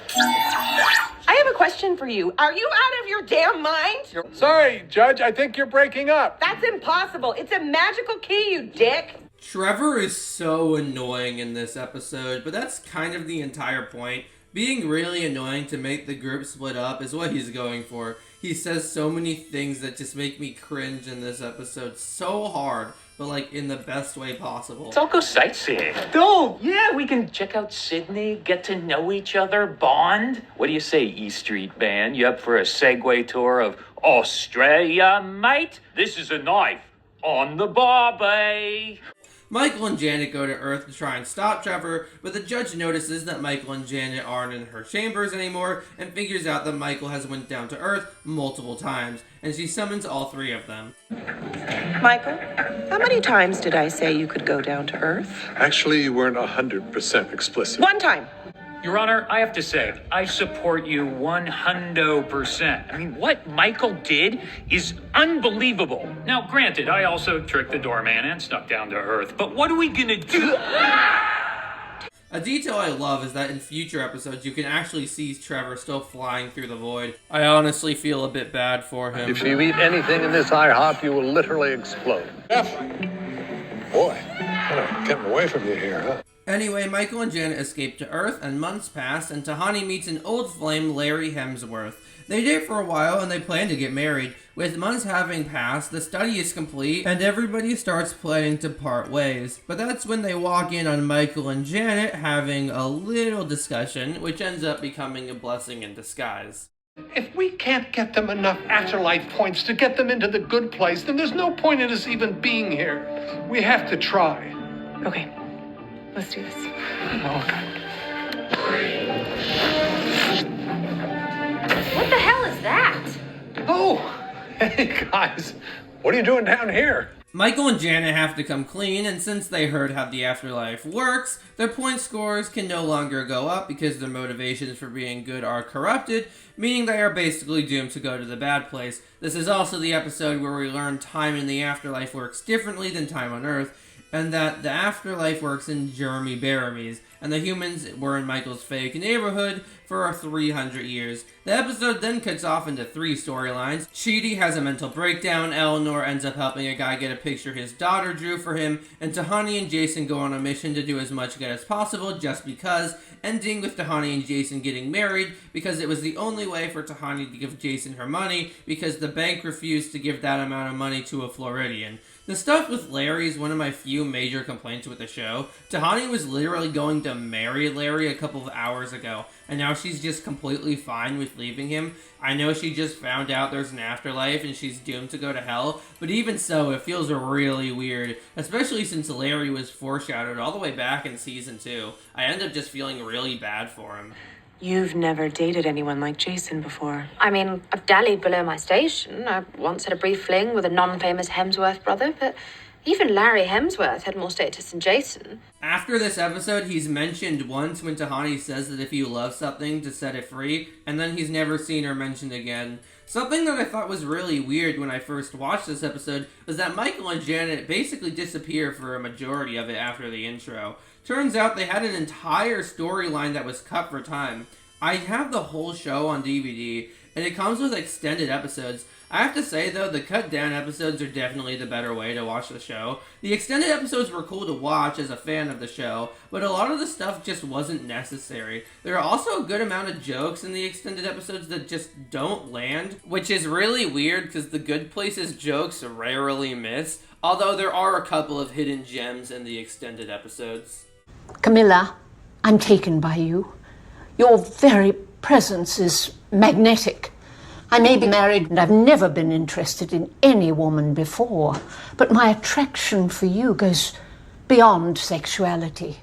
I have a question for you. Are you out of your damn mind? Sorry, Judge, I think you're breaking up. That's impossible. It's a magical key, you dick. Trevor is so annoying in this episode, but that's kind of the entire point. Being really annoying to make the group split up is what he's going for. He says so many things that just make me cringe in this episode so hard, but like in the best way possible. Let's all go sightseeing. Go! Yeah, we can check out Sydney, get to know each other, bond. What do you say, E Street Band? You up for a Segway tour of Australia, mate? This is a knife on the barbie. Michael and Janet go to Earth to try and stop Trevor, but the judge notices that Michael and Janet aren't in her chambers anymore and figures out that Michael has went down to Earth multiple times, and she summons all 3 of them. Michael, how many times did I say you could go down to Earth? Actually, you weren't 100% explicit. 1 time. Your Honor, I have to say, I support you 100%. I mean, what Michael did is unbelievable. Now, granted, I also tricked the doorman and snuck down to Earth, but what are we gonna do? A detail I love is that in future episodes, you can actually see Trevor still flying through the void. I honestly feel a bit bad for him. If you eat anything in this IHOP, you will literally explode. Boy, kind of getting away from you here, huh? Anyway, Michael and Janet escape to Earth, and months pass, and Tahani meets an old flame, Larry Hemsworth. They date for a while, and they plan to get married. With months having passed, the study is complete, and everybody starts planning to part ways. But that's when they walk in on Michael and Janet having a little discussion, which ends up becoming a blessing in disguise. If we can't get them enough afterlife points to get them into the good place, then there's no point in us even being here. We have to try. Okay. Let's do this. What the hell is that? Oh, hey guys, what are you doing down here? Michael and Janet have to come clean, and since they heard how the afterlife works, their point scores can no longer go up because their motivations for being good are corrupted, meaning they are basically doomed to go to the bad place. This is also the episode where we learn time in the afterlife works differently than time on Earth, and that the afterlife works in Jeremy Bearimy. and the humans were in Michael's fake neighborhood for 300 years. The episode then cuts off into 3 storylines. Chidi has a mental breakdown, Eleanor ends up helping a guy get a picture his daughter drew for him, and Tahani and Jason go on a mission to do as much good as possible just because, ending with Tahani and Jason getting married because it was the only way for Tahani to give Jason her money because the bank refused to give that amount of money to a Floridian. The stuff with Larry is one of my few major complaints with the show. Tahani was literally going to marry Larry a couple of hours ago, and now she's just completely fine with leaving him. I know she just found out there's an afterlife and she's doomed to go to hell, but even so, it feels really weird, especially since Larry was foreshadowed all the way back in season 2. I end up just feeling really bad for him. You've never dated anyone like Jason before. I mean, I've dallied below my station. I once had a brief fling with a non-famous Hemsworth brother, but even Larry Hemsworth had more status than Jason. After this episode, he's mentioned once when Tahani says that if you love something, to set it free, and then he's never seen or mentioned again. Something that I thought was really weird when I first watched this episode was that Michael and Janet basically disappear for a majority of it after the intro. Turns out they had an entire storyline that was cut for time. I have the whole show on DVD, and it comes with extended episodes. I have to say, though, the cut down episodes are definitely the better way to watch the show. The extended episodes were cool to watch as a fan of the show, but a lot of the stuff just wasn't necessary. There are also a good amount of jokes in the extended episodes that just don't land, which is really weird because The Good Place's jokes rarely miss, although there are a couple of hidden gems in the extended episodes. Camilla, I'm taken by you. Your very presence is magnetic. I may be married and I've never been interested in any woman before, but my attraction for you goes beyond sexuality,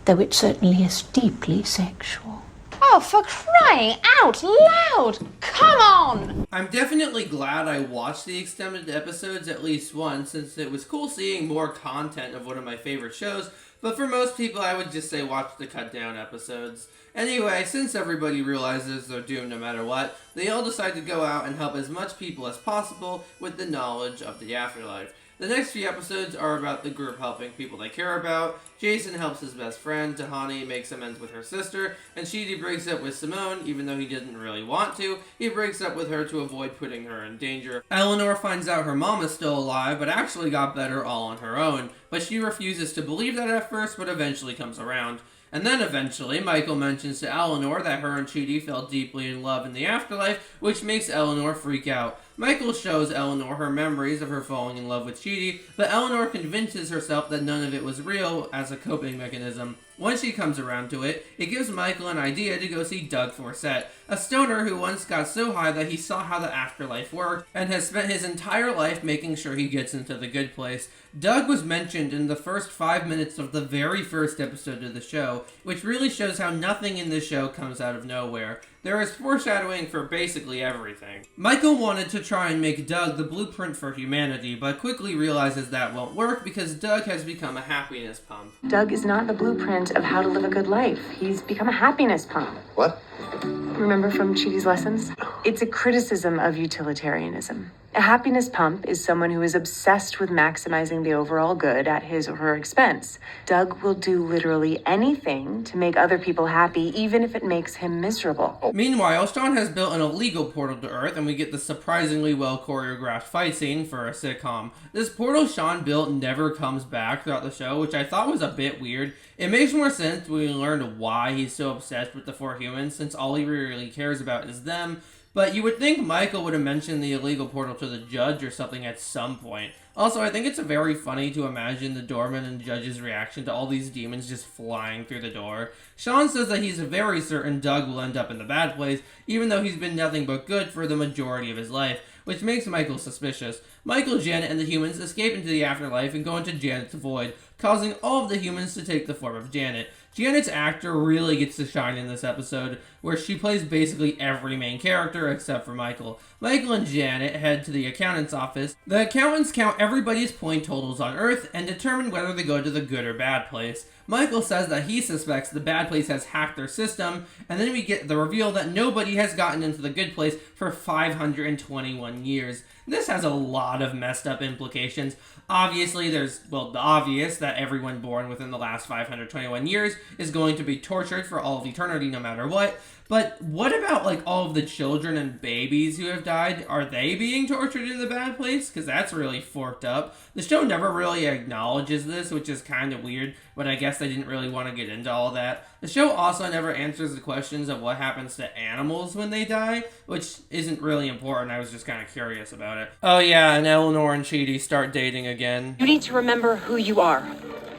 though it certainly is deeply sexual. Oh, for crying out loud! Come on! I'm definitely glad I watched the extended episodes at least once, since it was cool seeing more content of one of my favorite shows, but for most people I would just say watch the cut down episodes. Anyway, since everybody realizes they're doomed no matter what, they all decide to go out and help as much people as possible with the knowledge of the afterlife. The next few episodes are about the group helping people they care about. Jason helps his best friend, Tahani makes amends with her sister, and Chidi breaks up with Simone, even though he didn't really want to. He breaks up with her to avoid putting her in danger. Eleanor finds out her mom is still alive, but actually got better all on her own, but she refuses to believe that at first, but eventually comes around. And then eventually, Michael mentions to Eleanor that her and Chidi fell deeply in love in the afterlife, which makes Eleanor freak out. Michael shows Eleanor her memories of her falling in love with Chidi, but Eleanor convinces herself that none of it was real as a coping mechanism. Once she comes around to it, it gives Michael an idea to go see Doug Forsett, a stoner who once got so high that he saw how the afterlife worked, and has spent his entire life making sure he gets into the good place. Doug was mentioned in the first 5 minutes of the very first episode of the show, which really shows how nothing in this show comes out of nowhere. There is foreshadowing for basically everything. Michael wanted to try and make Doug the blueprint for humanity, but quickly realizes that won't work because Doug has become a happiness pump. Doug is not the blueprint of how to live a good life. He's become a happiness pump. What? Remember from Chidi's lessons? It's a criticism of utilitarianism. A happiness pump is someone who is obsessed with maximizing the overall good at his or her expense. Doug will do literally anything to make other people happy, even if it makes him miserable. Meanwhile, Sean has built an illegal portal to Earth, and we get the surprisingly well choreographed fight scene for a sitcom. This portal Sean built never comes back throughout the show, which I thought was a bit weird. It makes more sense when we learn why he's so obsessed with the 4 humans, since all he really cares about is them. But you would think Michael would have mentioned the illegal portal to the judge or something at some point. Also, I think it's very funny to imagine the doorman and judge's reaction to all these demons just flying through the door. Sean says that he's very certain Doug will end up in the bad place, even though he's been nothing but good for the majority of his life, which makes Michael suspicious. Michael, Janet, and the humans escape into the afterlife and go into Janet's void, causing all of the humans to take the form of Janet. Janet's actor really gets to shine in this episode, where she plays basically every main character except for Michael. Michael and Janet head to the accountant's office. The accountants count everybody's point totals on Earth and determine whether they go to the good or bad place. Michael says that he suspects the bad place has hacked their system, and then we get the reveal that nobody has gotten into the good place for 521 years. This has a lot of messed up implications. Obviously, there's, well, the obvious that everyone born within the last 521 years is going to be tortured for all of eternity no matter what. But what about, like, all of the children and babies who have died? Are they being tortured in the bad place? Because that's really forked up. The show never really acknowledges this, which is kind of weird, but I guess they didn't really want to get into all that. The show also never answers the questions of what happens to animals when they die, which isn't really important. I was just kind of curious about it. Oh yeah, and Eleanor and Chidi start dating again. You need to remember who you are.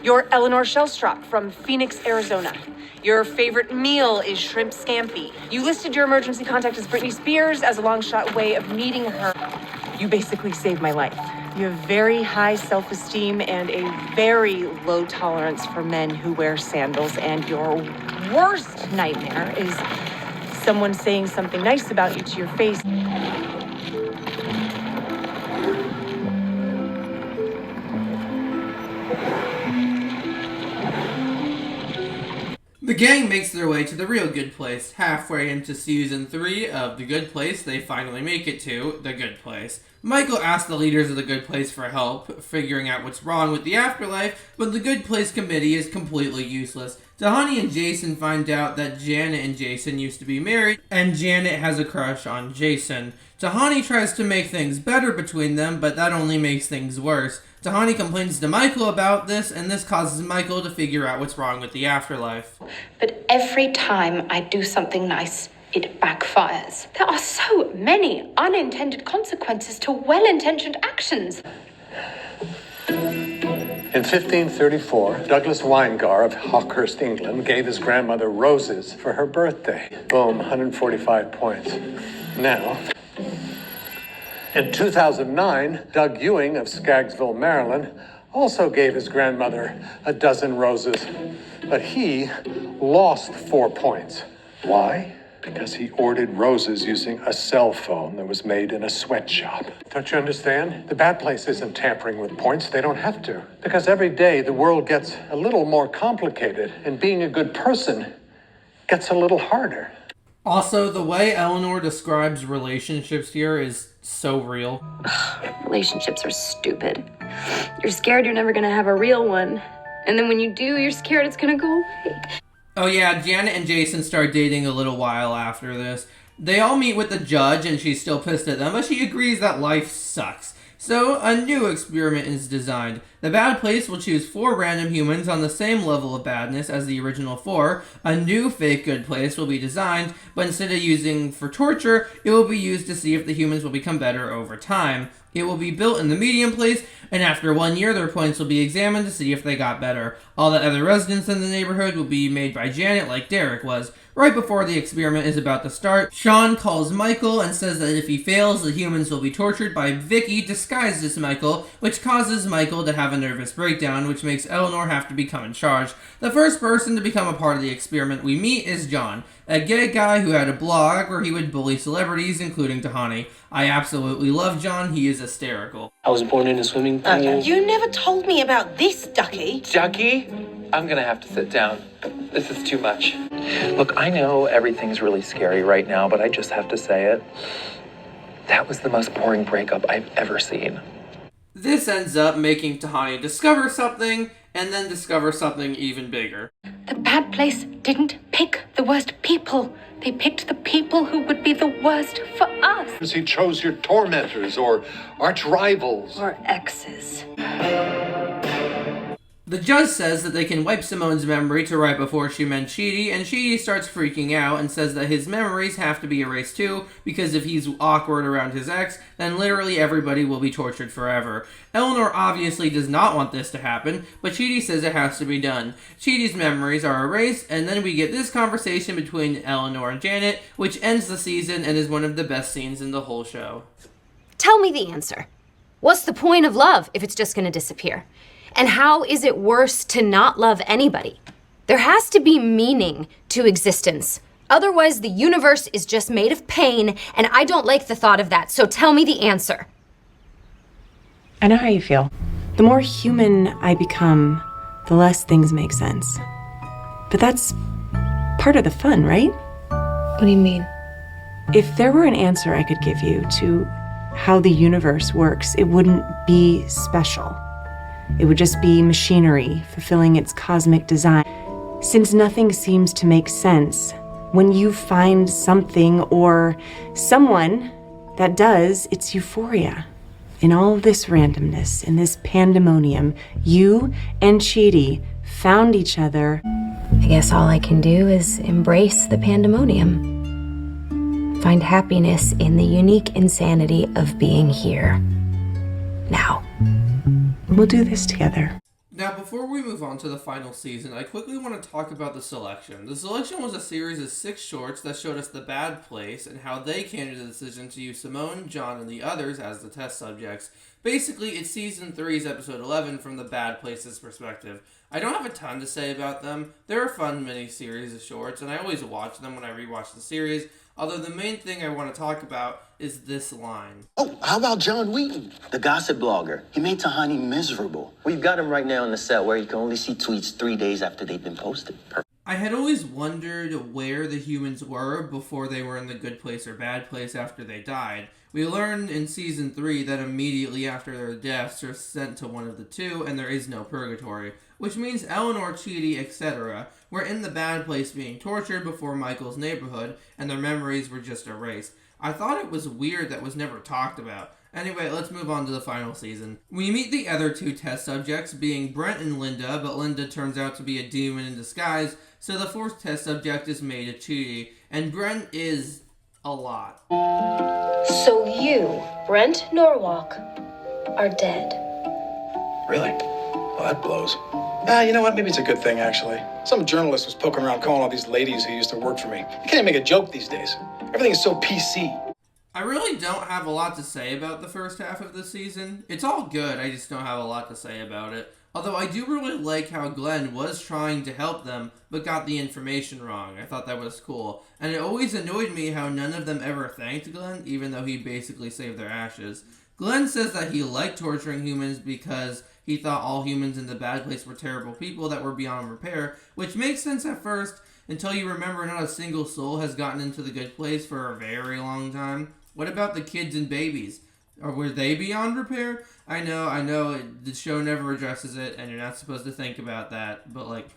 You're Eleanor Shellstrop from Phoenix, Arizona. Your favorite meal is shrimp scampi. You listed your emergency contact as Britney Spears as a long shot way of meeting her. You basically saved my life. You have very high self-esteem and a very low tolerance for men who wear sandals. And your worst nightmare is someone saying something nice about you to your face. The gang makes their way to the real Good Place. Halfway into season 3 of The Good Place, they finally make it to The Good Place. Michael asks the leaders of The Good Place for help, figuring out what's wrong with the afterlife, but the Good Place committee is completely useless. Tahani and Jason find out that Janet and Jason used to be married, and Janet has a crush on Jason. Tahani tries to make things better between them, but that only makes things worse. Tahani complains to Michael about this, and this causes Michael to figure out what's wrong with the afterlife. But every time I do something nice, it backfires. There are so many unintended consequences to well-intentioned actions. In 1534, Douglas Winegar of Hawkhurst, England, gave his grandmother roses for her birthday. Boom, 145 points. Now, in 2009, Doug Ewing of Skaggsville, Maryland, also gave his grandmother a dozen roses, but he lost 4 points. Why? Because he ordered roses using a cell phone that was made in a sweatshop. Don't you understand? The Bad Place isn't tampering with points. They don't have to. Because every day the world gets a little more complicated, and being a good person gets a little harder. Also, the way Eleanor describes relationships here is so real. Relationships are stupid. You're scared you're never gonna have a real one. And then when you do, you're scared it's gonna go away. Oh yeah, Janet and Jason start dating a little while after this. They all meet with the judge and she's still pissed at them, but she agrees that life sucks. So, a new experiment is designed. The Bad Place will choose 4 random humans on the same level of badness as the original 4. A new fake Good Place will be designed, but instead of using for torture, it will be used to see if the humans will become better over time. It will be built in the medium place, and after 1 year, their points will be examined to see if they got better. All the other residents in the neighborhood will be made by Janet like Derek was. Right before the experiment is about to start, Sean calls Michael and says that if he fails, the humans will be tortured by Vicky disguised as Michael, which causes Michael to have a nervous breakdown, which makes Eleanor have to become in charge. The first person to become a part of the experiment we meet is John, a gay guy who had a blog where he would bully celebrities, including Tahani. I absolutely love John, he is hysterical. I was born in a swimming pool. You never told me about this, Ducky. Ducky? I'm gonna have to sit down. This is too much. Look, I know everything's really scary right now, but I just have to say it. That was the most boring breakup I've ever seen. This ends up making Tahani discover something, and then discover something even bigger. The Bad Place didn't pick the worst people. They picked the people who would be the worst for us. He chose your tormentors or arch rivals. Or exes. The judge says that they can wipe Simone's memory to right before she met Chidi, and Chidi starts freaking out and says that his memories have to be erased too, because if he's awkward around his ex, then literally everybody will be tortured forever. Eleanor obviously does not want this to happen, but Chidi says it has to be done. Chidi's memories are erased, and then we get this conversation between Eleanor and Janet, which ends the season and is one of the best scenes in the whole show. Tell me the answer. What's the point of love if it's just gonna disappear? And how is it worse to not love anybody? There has to be meaning to existence. Otherwise, the universe is just made of pain, and I don't like the thought of that, so tell me the answer. I know how you feel. The more human I become, the less things make sense. But that's part of the fun, right? What do you mean? If there were an answer I could give you to how the universe works, it wouldn't be special. It would just be machinery fulfilling its cosmic design. Since nothing seems to make sense, when you find something or someone that does, it's euphoria. In all of this randomness, in this pandemonium, you and Chidi found each other. I guess all I can do is embrace the pandemonium. Find happiness in the unique insanity of being here. Now. We'll do this together. Now, before we move on to the final season, I quickly want to talk about The Selection. The Selection was a series of 6 shorts that showed us the bad place and how they came to the decision to use Simone, John, and the others as the test subjects. Basically, it's Season 3's Episode 11 from the bad place's perspective. I don't have a ton to say about them. They're a fun mini-series of shorts, and I always watch them when I rewatch the series, although the main thing I want to talk about is this line. Oh, how about John Wheaton, the gossip blogger? He made Tahani miserable. We've got him right now in the cell where he can only see tweets 3 days after they've been posted. I had always wondered where the humans were before they were in the good place or bad place after they died. We learned in Season 3 that immediately after their deaths are sent to one of the two and there is no purgatory, which means Eleanor, Chidi, etc. were in the bad place being tortured before Michael's neighborhood and their memories were just erased. I thought it was weird that was never talked about. Anyway, let's move on to the final season. We meet the other 2 test subjects, being Brent and Linda, but Linda turns out to be a demon in disguise, so the 4th test subject is made of Chidi, and Brent is a lot. So you, Brent Norwalk, are dead. Really? Well, that blows. You know what? Maybe it's a good thing, actually. Some journalist was poking around calling all these ladies who used to work for me. You can't even make a joke these days. Everything is so PC. I really don't have a lot to say about the first half of the season. It's all good, I just don't have a lot to say about it. Although I do really like how Glenn was trying to help them, but got the information wrong. I thought that was cool. And it always annoyed me how none of them ever thanked Glenn, even though he basically saved their ashes. Glenn says that he liked torturing humans because he thought all humans in the bad place were terrible people that were beyond repair, which makes sense at first, until you remember not a single soul has gotten into the good place for a very long time. What about the kids and babies? Or were they beyond repair? I know, the show never addresses it, and you're not supposed to think about that, but,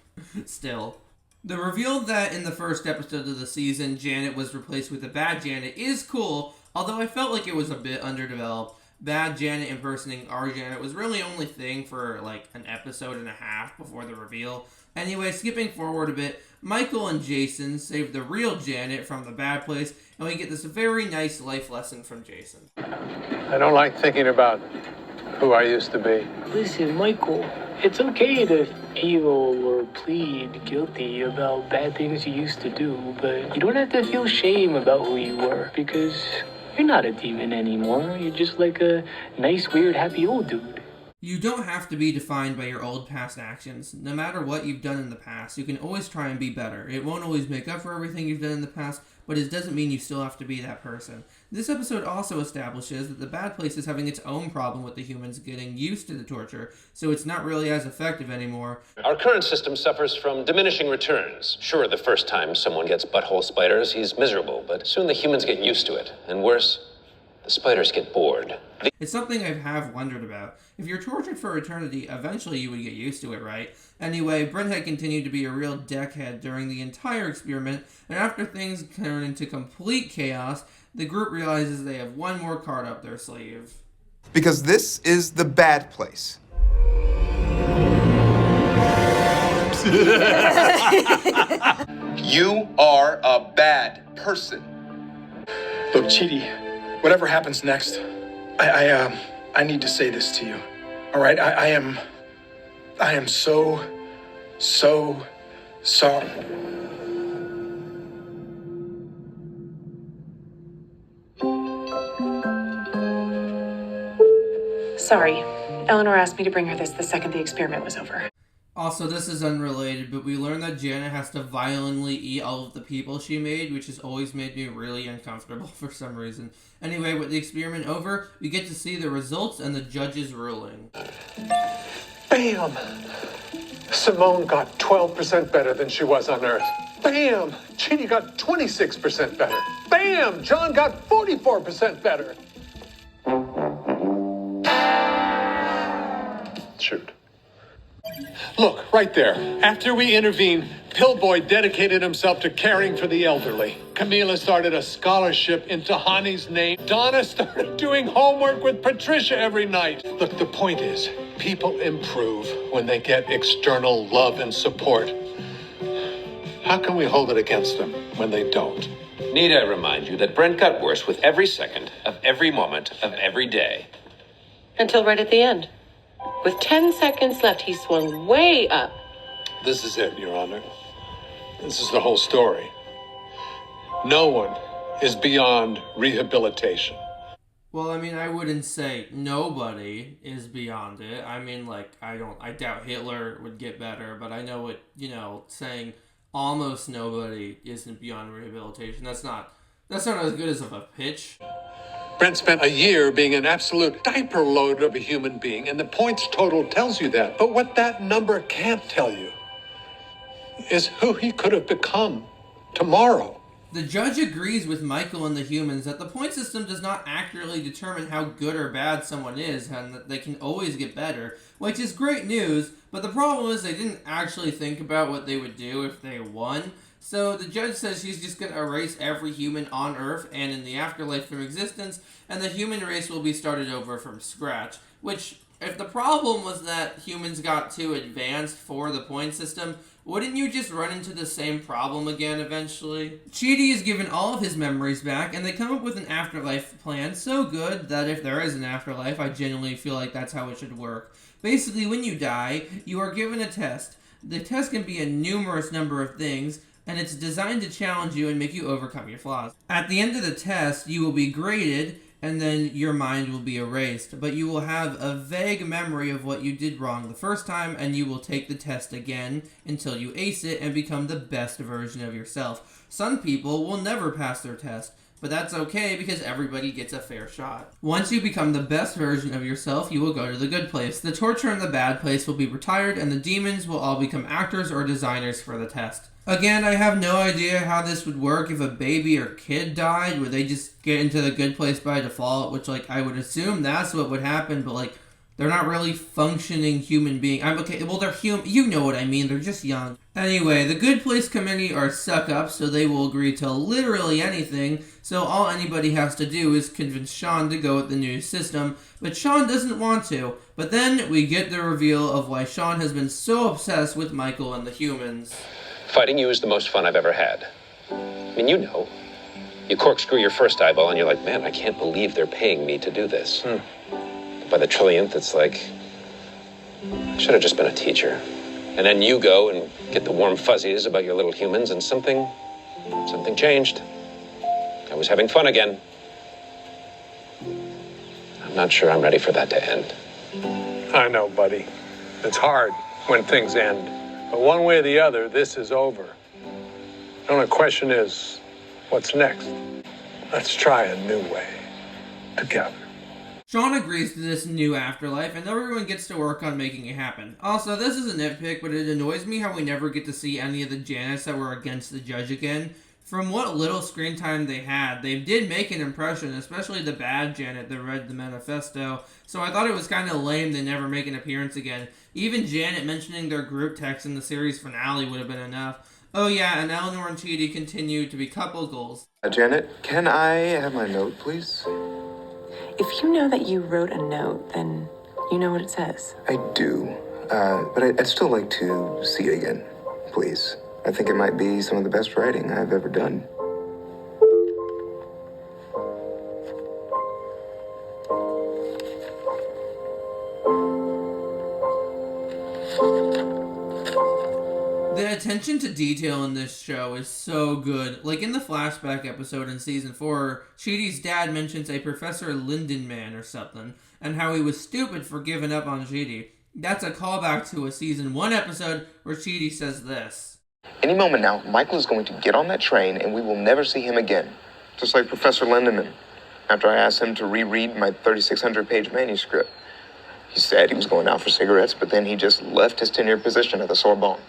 still. The reveal that in the first episode of the season, Janet was replaced with a bad Janet is cool, although I felt like it was a bit underdeveloped. Bad Janet impersonating our Janet was really only thing for, an episode and a half before the reveal. Anyway, skipping forward a bit, Michael and Jason save the real Janet from the bad place, and we get this very nice life lesson from Jason. I don't like thinking about who I used to be. Listen, Michael, it's okay to feel or plead guilty about bad things you used to do, but you don't have to feel shame about who you were, because you're not a demon anymore. You're just like a nice, weird, happy old dude. You don't have to be defined by your old past actions. No matter what you've done in the past, you can always try and be better. It won't always make up for everything you've done in the past, but it doesn't mean you still have to be that person. This episode also establishes that the bad place is having its own problem with the humans getting used to the torture, so it's not really as effective anymore. Our current system suffers from diminishing returns. Sure, the first time someone gets butthole spiders, he's miserable, but soon the humans get used to it. And worse, the spiders get bored. It's something I have wondered about. If you're tortured for eternity, eventually you would get used to it, right? Anyway, Brent had continued to be a real deckhead during the entire experiment, and after things turn into complete chaos, the group realizes they have one more card up their sleeve. Because this is the bad place. You are a bad person. Look, Chidi, whatever happens next, I need to say this to you. All right, I am so sorry. Sorry. Eleanor asked me to bring her this the second the experiment was over. Also, this is unrelated, but we learned that Janet has to violently eat all of the people she made, which has always made me really uncomfortable for some reason. Anyway, with the experiment over, we get to see the results and the judge's ruling. Bam! Simone got 12% better than she was on Earth. Bam! Chidi got 26% better. Bam! John got 44% better. Shoot. Look, right there. After we intervened, Pillboy dedicated himself to caring for the elderly. Camila started a scholarship in Tahani's name. Donna started doing homework with Patricia every night. Look, the point is, people improve when they get external love and support. How can we hold it against them when they don't? Need I remind you that Brent got worse with every second of every moment of every day? Until right at the end. With 10 seconds left, he swung way up. This is it, Your Honor. This is the whole story. No one is beyond rehabilitation. Well, I mean, I wouldn't say nobody is beyond it. I mean, like, I doubt Hitler would get better, but I know what, saying almost nobody isn't beyond rehabilitation. That's not as good as of a pitch. Brent spent a year being an absolute diaper load of a human being, and the points total tells you that. But what that number can't tell you is who he could have become tomorrow. The judge agrees with Michael and the humans that the point system does not accurately determine how good or bad someone is, and that they can always get better, which is great news, but the problem is they didn't actually think about what they would do if they won. So the judge says she's just going to erase every human on Earth and in the afterlife from existence, and the human race will be started over from scratch. Which, if the problem was that humans got too advanced for the point system, wouldn't you just run into the same problem again eventually? Chidi is given all of his memories back, and they come up with an afterlife plan so good that if there is an afterlife, I genuinely feel like that's how it should work. Basically, when you die, you are given a test. The test can be a numerous number of things, and it's designed to challenge you and make you overcome your flaws. At the end of the test, you will be graded, and then your mind will be erased, but you will have a vague memory of what you did wrong the first time, and you will take the test again until you ace it and become the best version of yourself. Some people will never pass their test, but that's okay because everybody gets a fair shot. Once you become the best version of yourself, you will go to the good place. The torture in the bad place will be retired, and the demons will all become actors or designers for the test. Again, I have no idea how this would work if a baby or kid died. Would they just get into the good place by default? Which, I would assume that's what would happen, but, they're not really functioning human beings. They're human. You know what I mean. They're just young. Anyway, the Good Place Committee are suck-ups, so they will agree to literally anything. So all anybody has to do is convince Sean to go with the new system. But Sean doesn't want to. But then we get the reveal of why Sean has been so obsessed with Michael and the humans. Fighting you is the most fun I've ever had. I mean, you corkscrew your first eyeball and you're like, man, I can't believe they're paying me to do this. By the trillionth, it's like, I should have just been a teacher. And then you go and get the warm fuzzies about your little humans, and something changed. I was having fun again. I'm not sure I'm ready for that to end. I know, buddy. It's hard when things end. But one way or the other, this is over. The only question is, what's next? Let's try a new way. Together. Sean agrees to this new afterlife, and everyone gets to work on making it happen. Also, this is a nitpick, but it annoys me how we never get to see any of the Janets that were against the judge again. From what little screen time they had, they did make an impression, especially the bad Janet that read the manifesto, so I thought it was kind of lame they never make an appearance again. Even Janet mentioning their group text in the series finale would have been enough. Oh yeah, and Eleanor and Chidi continue to be couple goals. Janet, can I have my note, please? If you know that you wrote a note, then you know what it says. I do, but I'd still like to see it again, please. I think it might be some of the best writing I've ever done. The attention to detail in this show is so good. Like in the flashback episode in season 4, Chidi's dad mentions a Professor Lindenman or something, and how he was stupid for giving up on Chidi. That's a callback to a season 1 episode where Chidi says this. Any moment now, Michael is going to get on that train and we will never see him again. Just like Professor Lindemann. After I asked him to reread my 3,600-page manuscript. He said he was going out for cigarettes, but then he just left his tenured position at the Sorbonne.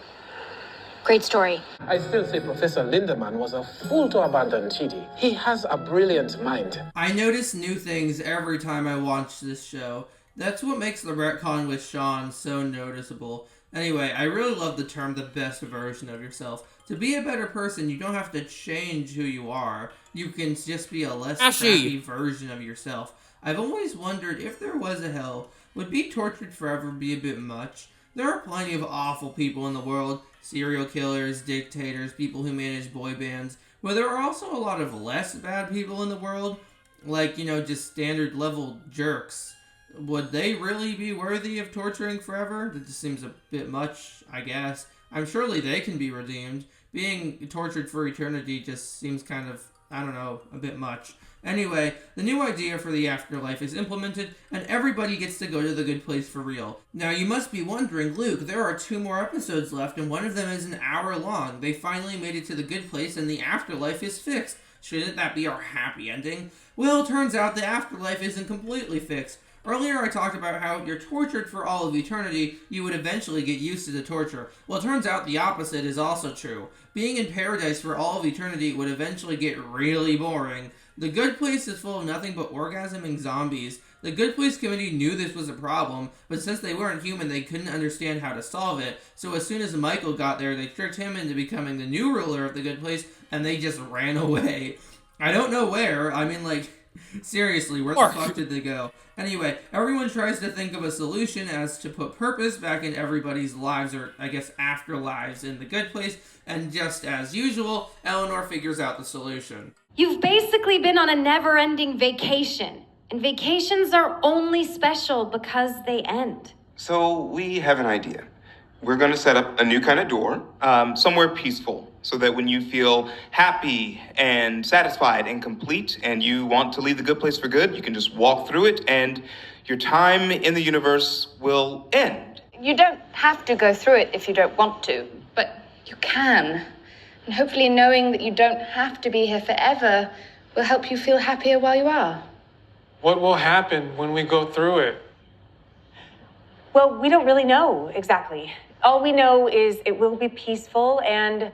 Great story. I still say Professor Lindemann was a fool to abandon Chidi. He has a brilliant mind. I notice new things every time I watch this show. That's what makes the retcon with Sean so noticeable. Anyway, I really love the term the best version of yourself. To be a better person, you don't have to change who you are. You can just be a less crappy version of yourself. I've always wondered if there was a hell, would be tortured forever be a bit much? There are plenty of awful people in the world. Serial killers, dictators, people who manage boy bands. But there are also a lot of less bad people in the world. Like, just standard level jerks. Would they really be worthy of torturing forever? That just seems a bit much, I guess. I'm surely they can be redeemed. Being tortured for eternity just seems kind of, a bit much. Anyway, the new idea for the afterlife is implemented, and everybody gets to go to the good place for real. Now, you must be wondering, Luke, there are 2 more episodes left, and one of them is an hour long. They finally made it to the good place, and the afterlife is fixed. Shouldn't that be our happy ending? Well, it turns out the afterlife isn't completely fixed. Earlier I talked about how if you're tortured for all of eternity, you would eventually get used to the torture. Well, it turns out the opposite is also true. Being in paradise for all of eternity would eventually get really boring. The Good Place is full of nothing but orgasming zombies. The Good Place committee knew this was a problem, but since they weren't human, they couldn't understand how to solve it. So as soon as Michael got there, they tricked him into becoming the new ruler of the Good Place, and they just ran away. I don't know where. Seriously, where the fuck did they go? Anyway, everyone tries to think of a solution as to put purpose back in everybody's lives, or I guess afterlives in the Good Place, and just as usual, Eleanor figures out the solution. You've basically been on a never-ending vacation, and vacations are only special because they end. So we have an idea. We're going to set up a new kind of door, somewhere peaceful, so that when you feel happy and satisfied and complete and you want to leave the good place for good, you can just walk through it and your time in the universe will end. You don't have to go through it if you don't want to, but you can. And hopefully knowing that you don't have to be here forever will help you feel happier while you are. What will happen when we go through it? Well, we don't really know exactly. All we know is it will be peaceful and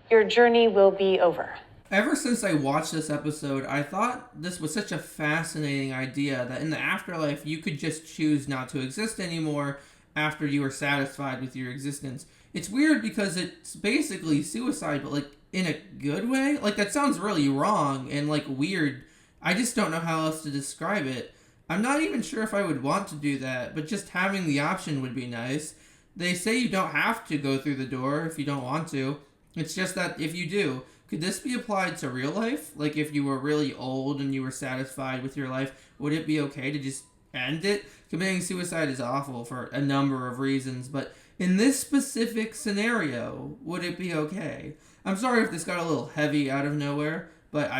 your journey will be over. Ever since I watched this episode, I thought this was such a fascinating idea that in the afterlife you could just choose not to exist anymore after you were satisfied with your existence. It's weird because it's basically suicide, but in a good way. That sounds really wrong and weird. I just don't know how else to describe it. I'm not even sure if I would want to do that, but just having the option would be nice. They say you don't have to go through the door if you don't want to. It's just that if you do, could this be applied to real life? If you were really old and you were satisfied with your life, would it be okay to just end it? Committing suicide is awful for a number of reasons, but in this specific scenario, would it be okay? I'm sorry if this got a little heavy out of nowhere, but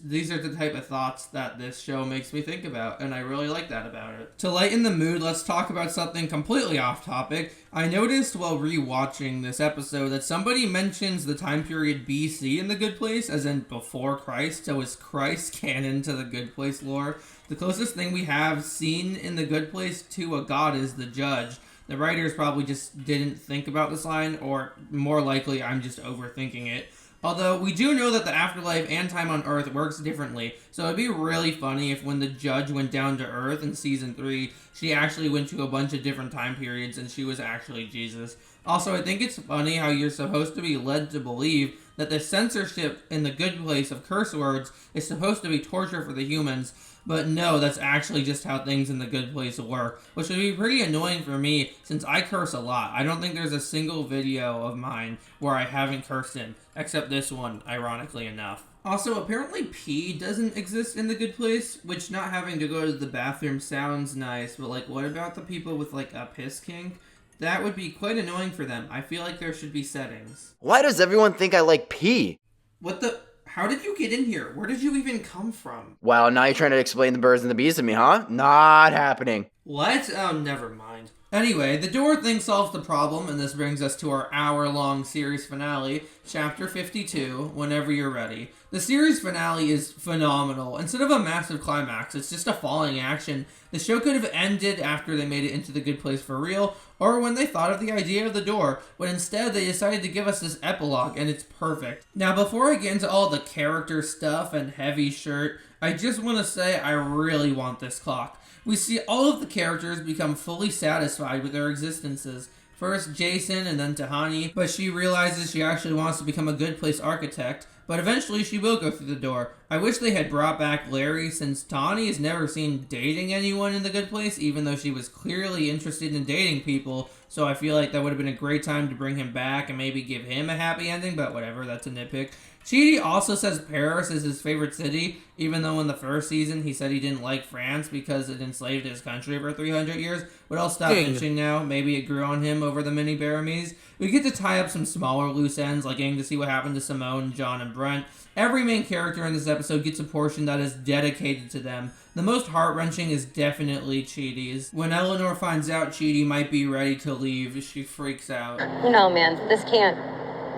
these are the type of thoughts that this show makes me think about, and I really like that about it. To lighten the mood, let's talk about something completely off topic. I noticed while rewatching this episode that somebody mentions the time period BC in The Good Place, as in before Christ, so is Christ canon to The Good Place lore? The closest thing we have seen in The Good Place to a god is the judge. The writers probably just didn't think about this line, or more likely I'm just overthinking it. Although, we do know that the afterlife and time on Earth works differently, so it'd be really funny if when the judge went down to Earth in Season 3, she actually went to a bunch of different time periods and she was actually Jesus. Also, I think it's funny how you're supposed to be led to believe that the censorship in The Good Place of curse words is supposed to be torture for the humans, but no, that's actually just how things in The Good Place work, which would be pretty annoying for me since I curse a lot. I don't think there's a single video of mine where I haven't cursed in, except this one, ironically enough. Also, apparently pee doesn't exist in The Good Place, which not having to go to the bathroom sounds nice, but what about the people with a piss kink? That would be quite annoying for them. I feel like there should be settings. Why does everyone think I like pee? What the? How did you get in here? Where did you even come from? Wow, now you're trying to explain the birds and the bees to me, huh? Not happening. What? Oh, never mind. Anyway, the door thing solves the problem, and this brings us to our hour-long series finale, Chapter 52, whenever you're ready. The series finale is phenomenal. Instead of a massive climax, it's just a falling action. The show could have ended after they made it into The Good Place for real, or when they thought of the idea of the door, but instead they decided to give us this epilogue, and it's perfect. Now, before I get into all the character stuff and heavy shirt, I just want to say I really want this clock. we see all of the characters become fully satisfied with their existences. First Jason and then Tahani, but she realizes she actually wants to become a Good Place architect, but eventually she will go through the door. I wish they had brought back Larry, since Tahani is never seen dating anyone in the Good Place, even though she was clearly interested in dating people, so I feel like that would have been a great time to bring him back and maybe give him a happy ending, but whatever, that's a nitpick. Chidi also says Paris is his favorite city, even though in the first season he said he didn't like France because it enslaved his country for 300 years, but I'll stop mentioning now. Maybe it grew on him over the mini Baramies. We get to tie up some smaller loose ends, like getting to see what happened to Simone, John, and Brent. Every main character in this episode gets a portion that is dedicated to them. The most heart-wrenching is definitely Chidi's. When Eleanor finds out Chidi might be ready to leave, she freaks out. No, man, this can't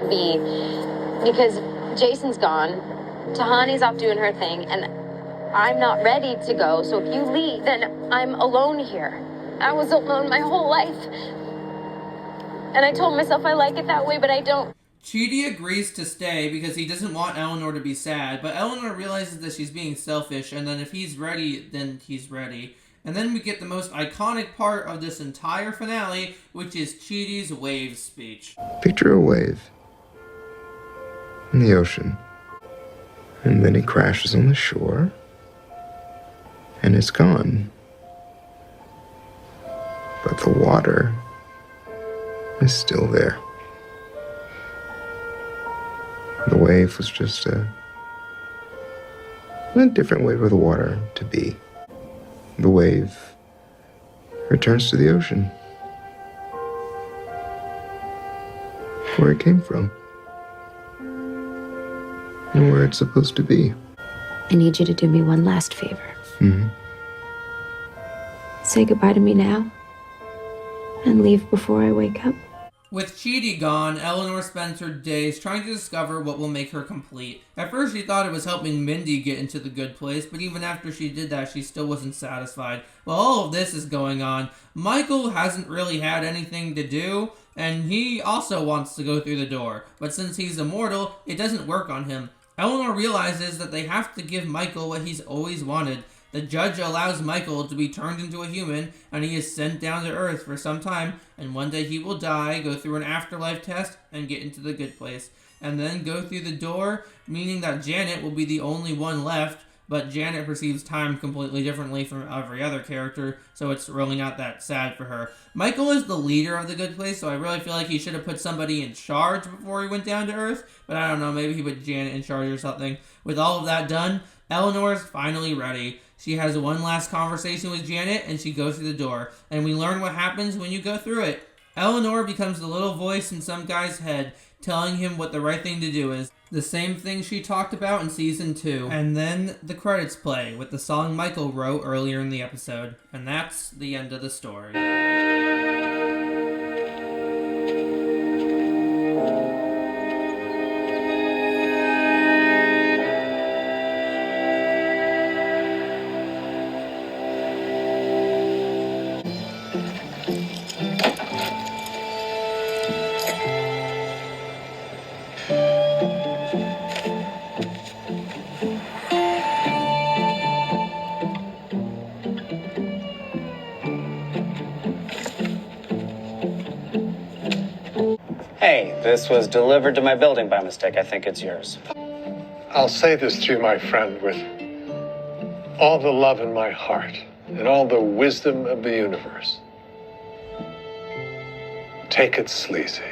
be. Because Jason's gone, Tahani's off doing her thing, and I'm not ready to go. So if you leave, then I'm alone here. I was alone my whole life. And I told myself I like it that way, but I don't. Chidi agrees to stay because he doesn't want Eleanor to be sad, but Eleanor realizes that she's being selfish, and then if he's ready, then he's ready. And then we get the most iconic part of this entire finale, which is Chidi's wave speech. Picture a wave in the ocean, and then it crashes on the shore, and it's gone. But the water is still there. The wave was just a different way for the water to be. The wave returns to the ocean, where it came from, and where it's supposed to be. I need you to do me one last favor. Mm-hmm. Say goodbye to me now, and leave before I wake up. With Chidi gone, Eleanor spends her days trying to discover what will make her complete. At first she thought it was helping Mindy get into the Good Place, but even after she did that, she still wasn't satisfied. While all of this is going on, Michael hasn't really had anything to do, and he also wants to go through the door. But since he's immortal, it doesn't work on him. Eleanor realizes that they have to give Michael what he's always wanted. The judge allows Michael to be turned into a human, and he is sent down to Earth for some time, and one day he will die, go through an afterlife test, and get into the Good Place. And then go through the door, meaning that Janet will be the only one left, but Janet perceives time completely differently from every other character, so it's really not that sad for her. Michael is the leader of the Good Place, so I really feel like he should have put somebody in charge before he went down to Earth, but I don't know, maybe he put Janet in charge or something. With all of that done, Eleanor's finally ready. She has one last conversation with Janet, and she goes through the door. And we learn what happens when you go through it. Eleanor becomes the little voice in some guy's head, telling him what the right thing to do is. The same thing she talked about in Season 2. And then the credits play, with the song Michael wrote earlier in the episode. And that's the end of the story. Hey, this was delivered to my building by mistake. I think it's yours. I'll say this to you, my friend, with all the love in my heart and all the wisdom of the universe. Take it sleazy.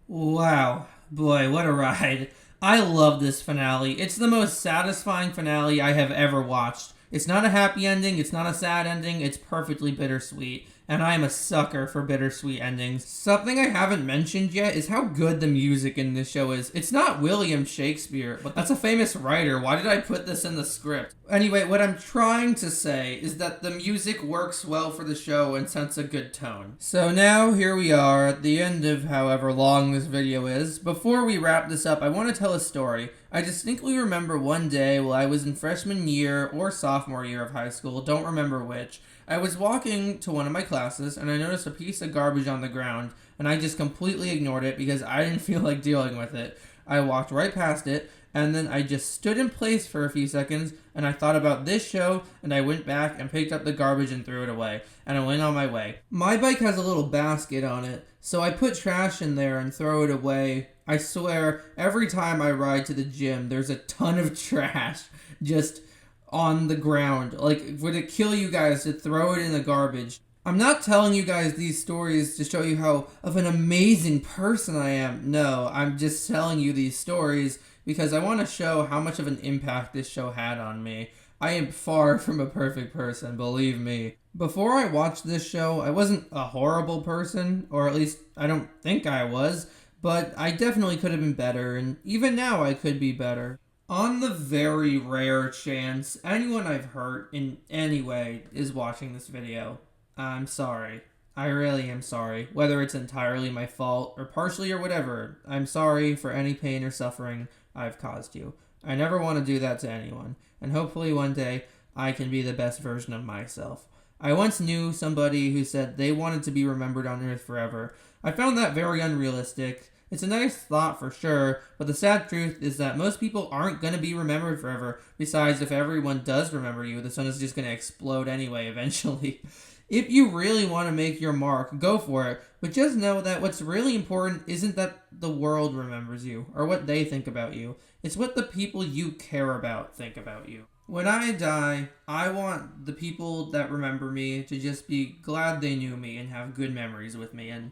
Wow. Boy, what a ride. I love this finale. It's the most satisfying finale I have ever watched. It's not a happy ending, it's not a sad ending, it's perfectly bittersweet. And I am a sucker for bittersweet endings. Something I haven't mentioned yet is how good the music in this show is. It's not William Shakespeare, but that's a famous writer. Why did I put this in the script? Anyway, what I'm trying to say is that the music works well for the show and sets a good tone. So now, here we are at the end of however long this video is. Before we wrap this up, I want to tell a story. I distinctly remember one day while I was in freshman year or sophomore year of high school, don't remember which, I was walking to one of my classes and I noticed a piece of garbage on the ground and I just completely ignored it because I didn't feel like dealing with it. I walked right past it and then I just stood in place for a few seconds and I thought about this show and I went back and picked up the garbage and threw it away and I went on my way. My bike has a little basket on it, so I put trash in there and throw it away. I swear, every time I ride to the gym, there's a ton of trash just on the ground. Like, would it kill you guys to throw it in the garbage? I'm not telling you guys these stories to show you how of an amazing person I am. No, I'm just telling you these stories because I want to show how much of an impact this show had on me. I am far from a perfect person, believe me. Before I watched this show, I wasn't a horrible person, or at least I don't think I was, but I definitely could have been better, and even now I could be better. On the very rare chance anyone I've hurt in any way is watching this video, I'm sorry. I really am sorry. Whether it's entirely my fault or partially or whatever, I'm sorry for any pain or suffering I've caused you. I never want to do that to anyone, and hopefully one day I can be the best version of myself. I once knew somebody who said they wanted to be remembered on Earth forever. I found that very unrealistic. It's a nice thought for sure, but the sad truth is that most people aren't going to be remembered forever. Besides, if everyone does remember you, the sun is just going to explode anyway eventually. If you really want to make your mark, go for it, but just know that what's really important isn't that the world remembers you, or what they think about you. It's what the people you care about think about you. When I die, I want the people that remember me to just be glad they knew me and have good memories with me, and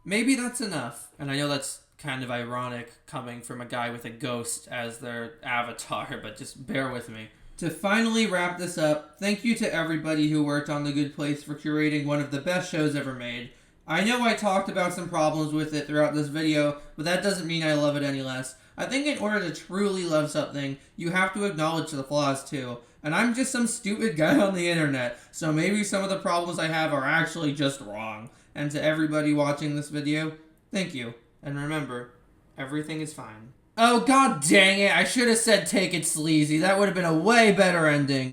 maybe that's enough. And I know that's kind of ironic coming from a guy with a ghost as their avatar, but just bear with me. To finally wrap this up, thank you to everybody who worked on The Good Place for curating one of the best shows ever made. I know I talked about some problems with it throughout this video, but that doesn't mean I love it any less. I think in order to truly love something, you have to acknowledge the flaws too. And I'm just some stupid guy on the internet, so maybe some of the problems I have are actually just wrong. And to everybody watching this video, thank you. And remember, everything is fine. Oh god dang it, I should have said take it sleazy. That would have been a way better ending.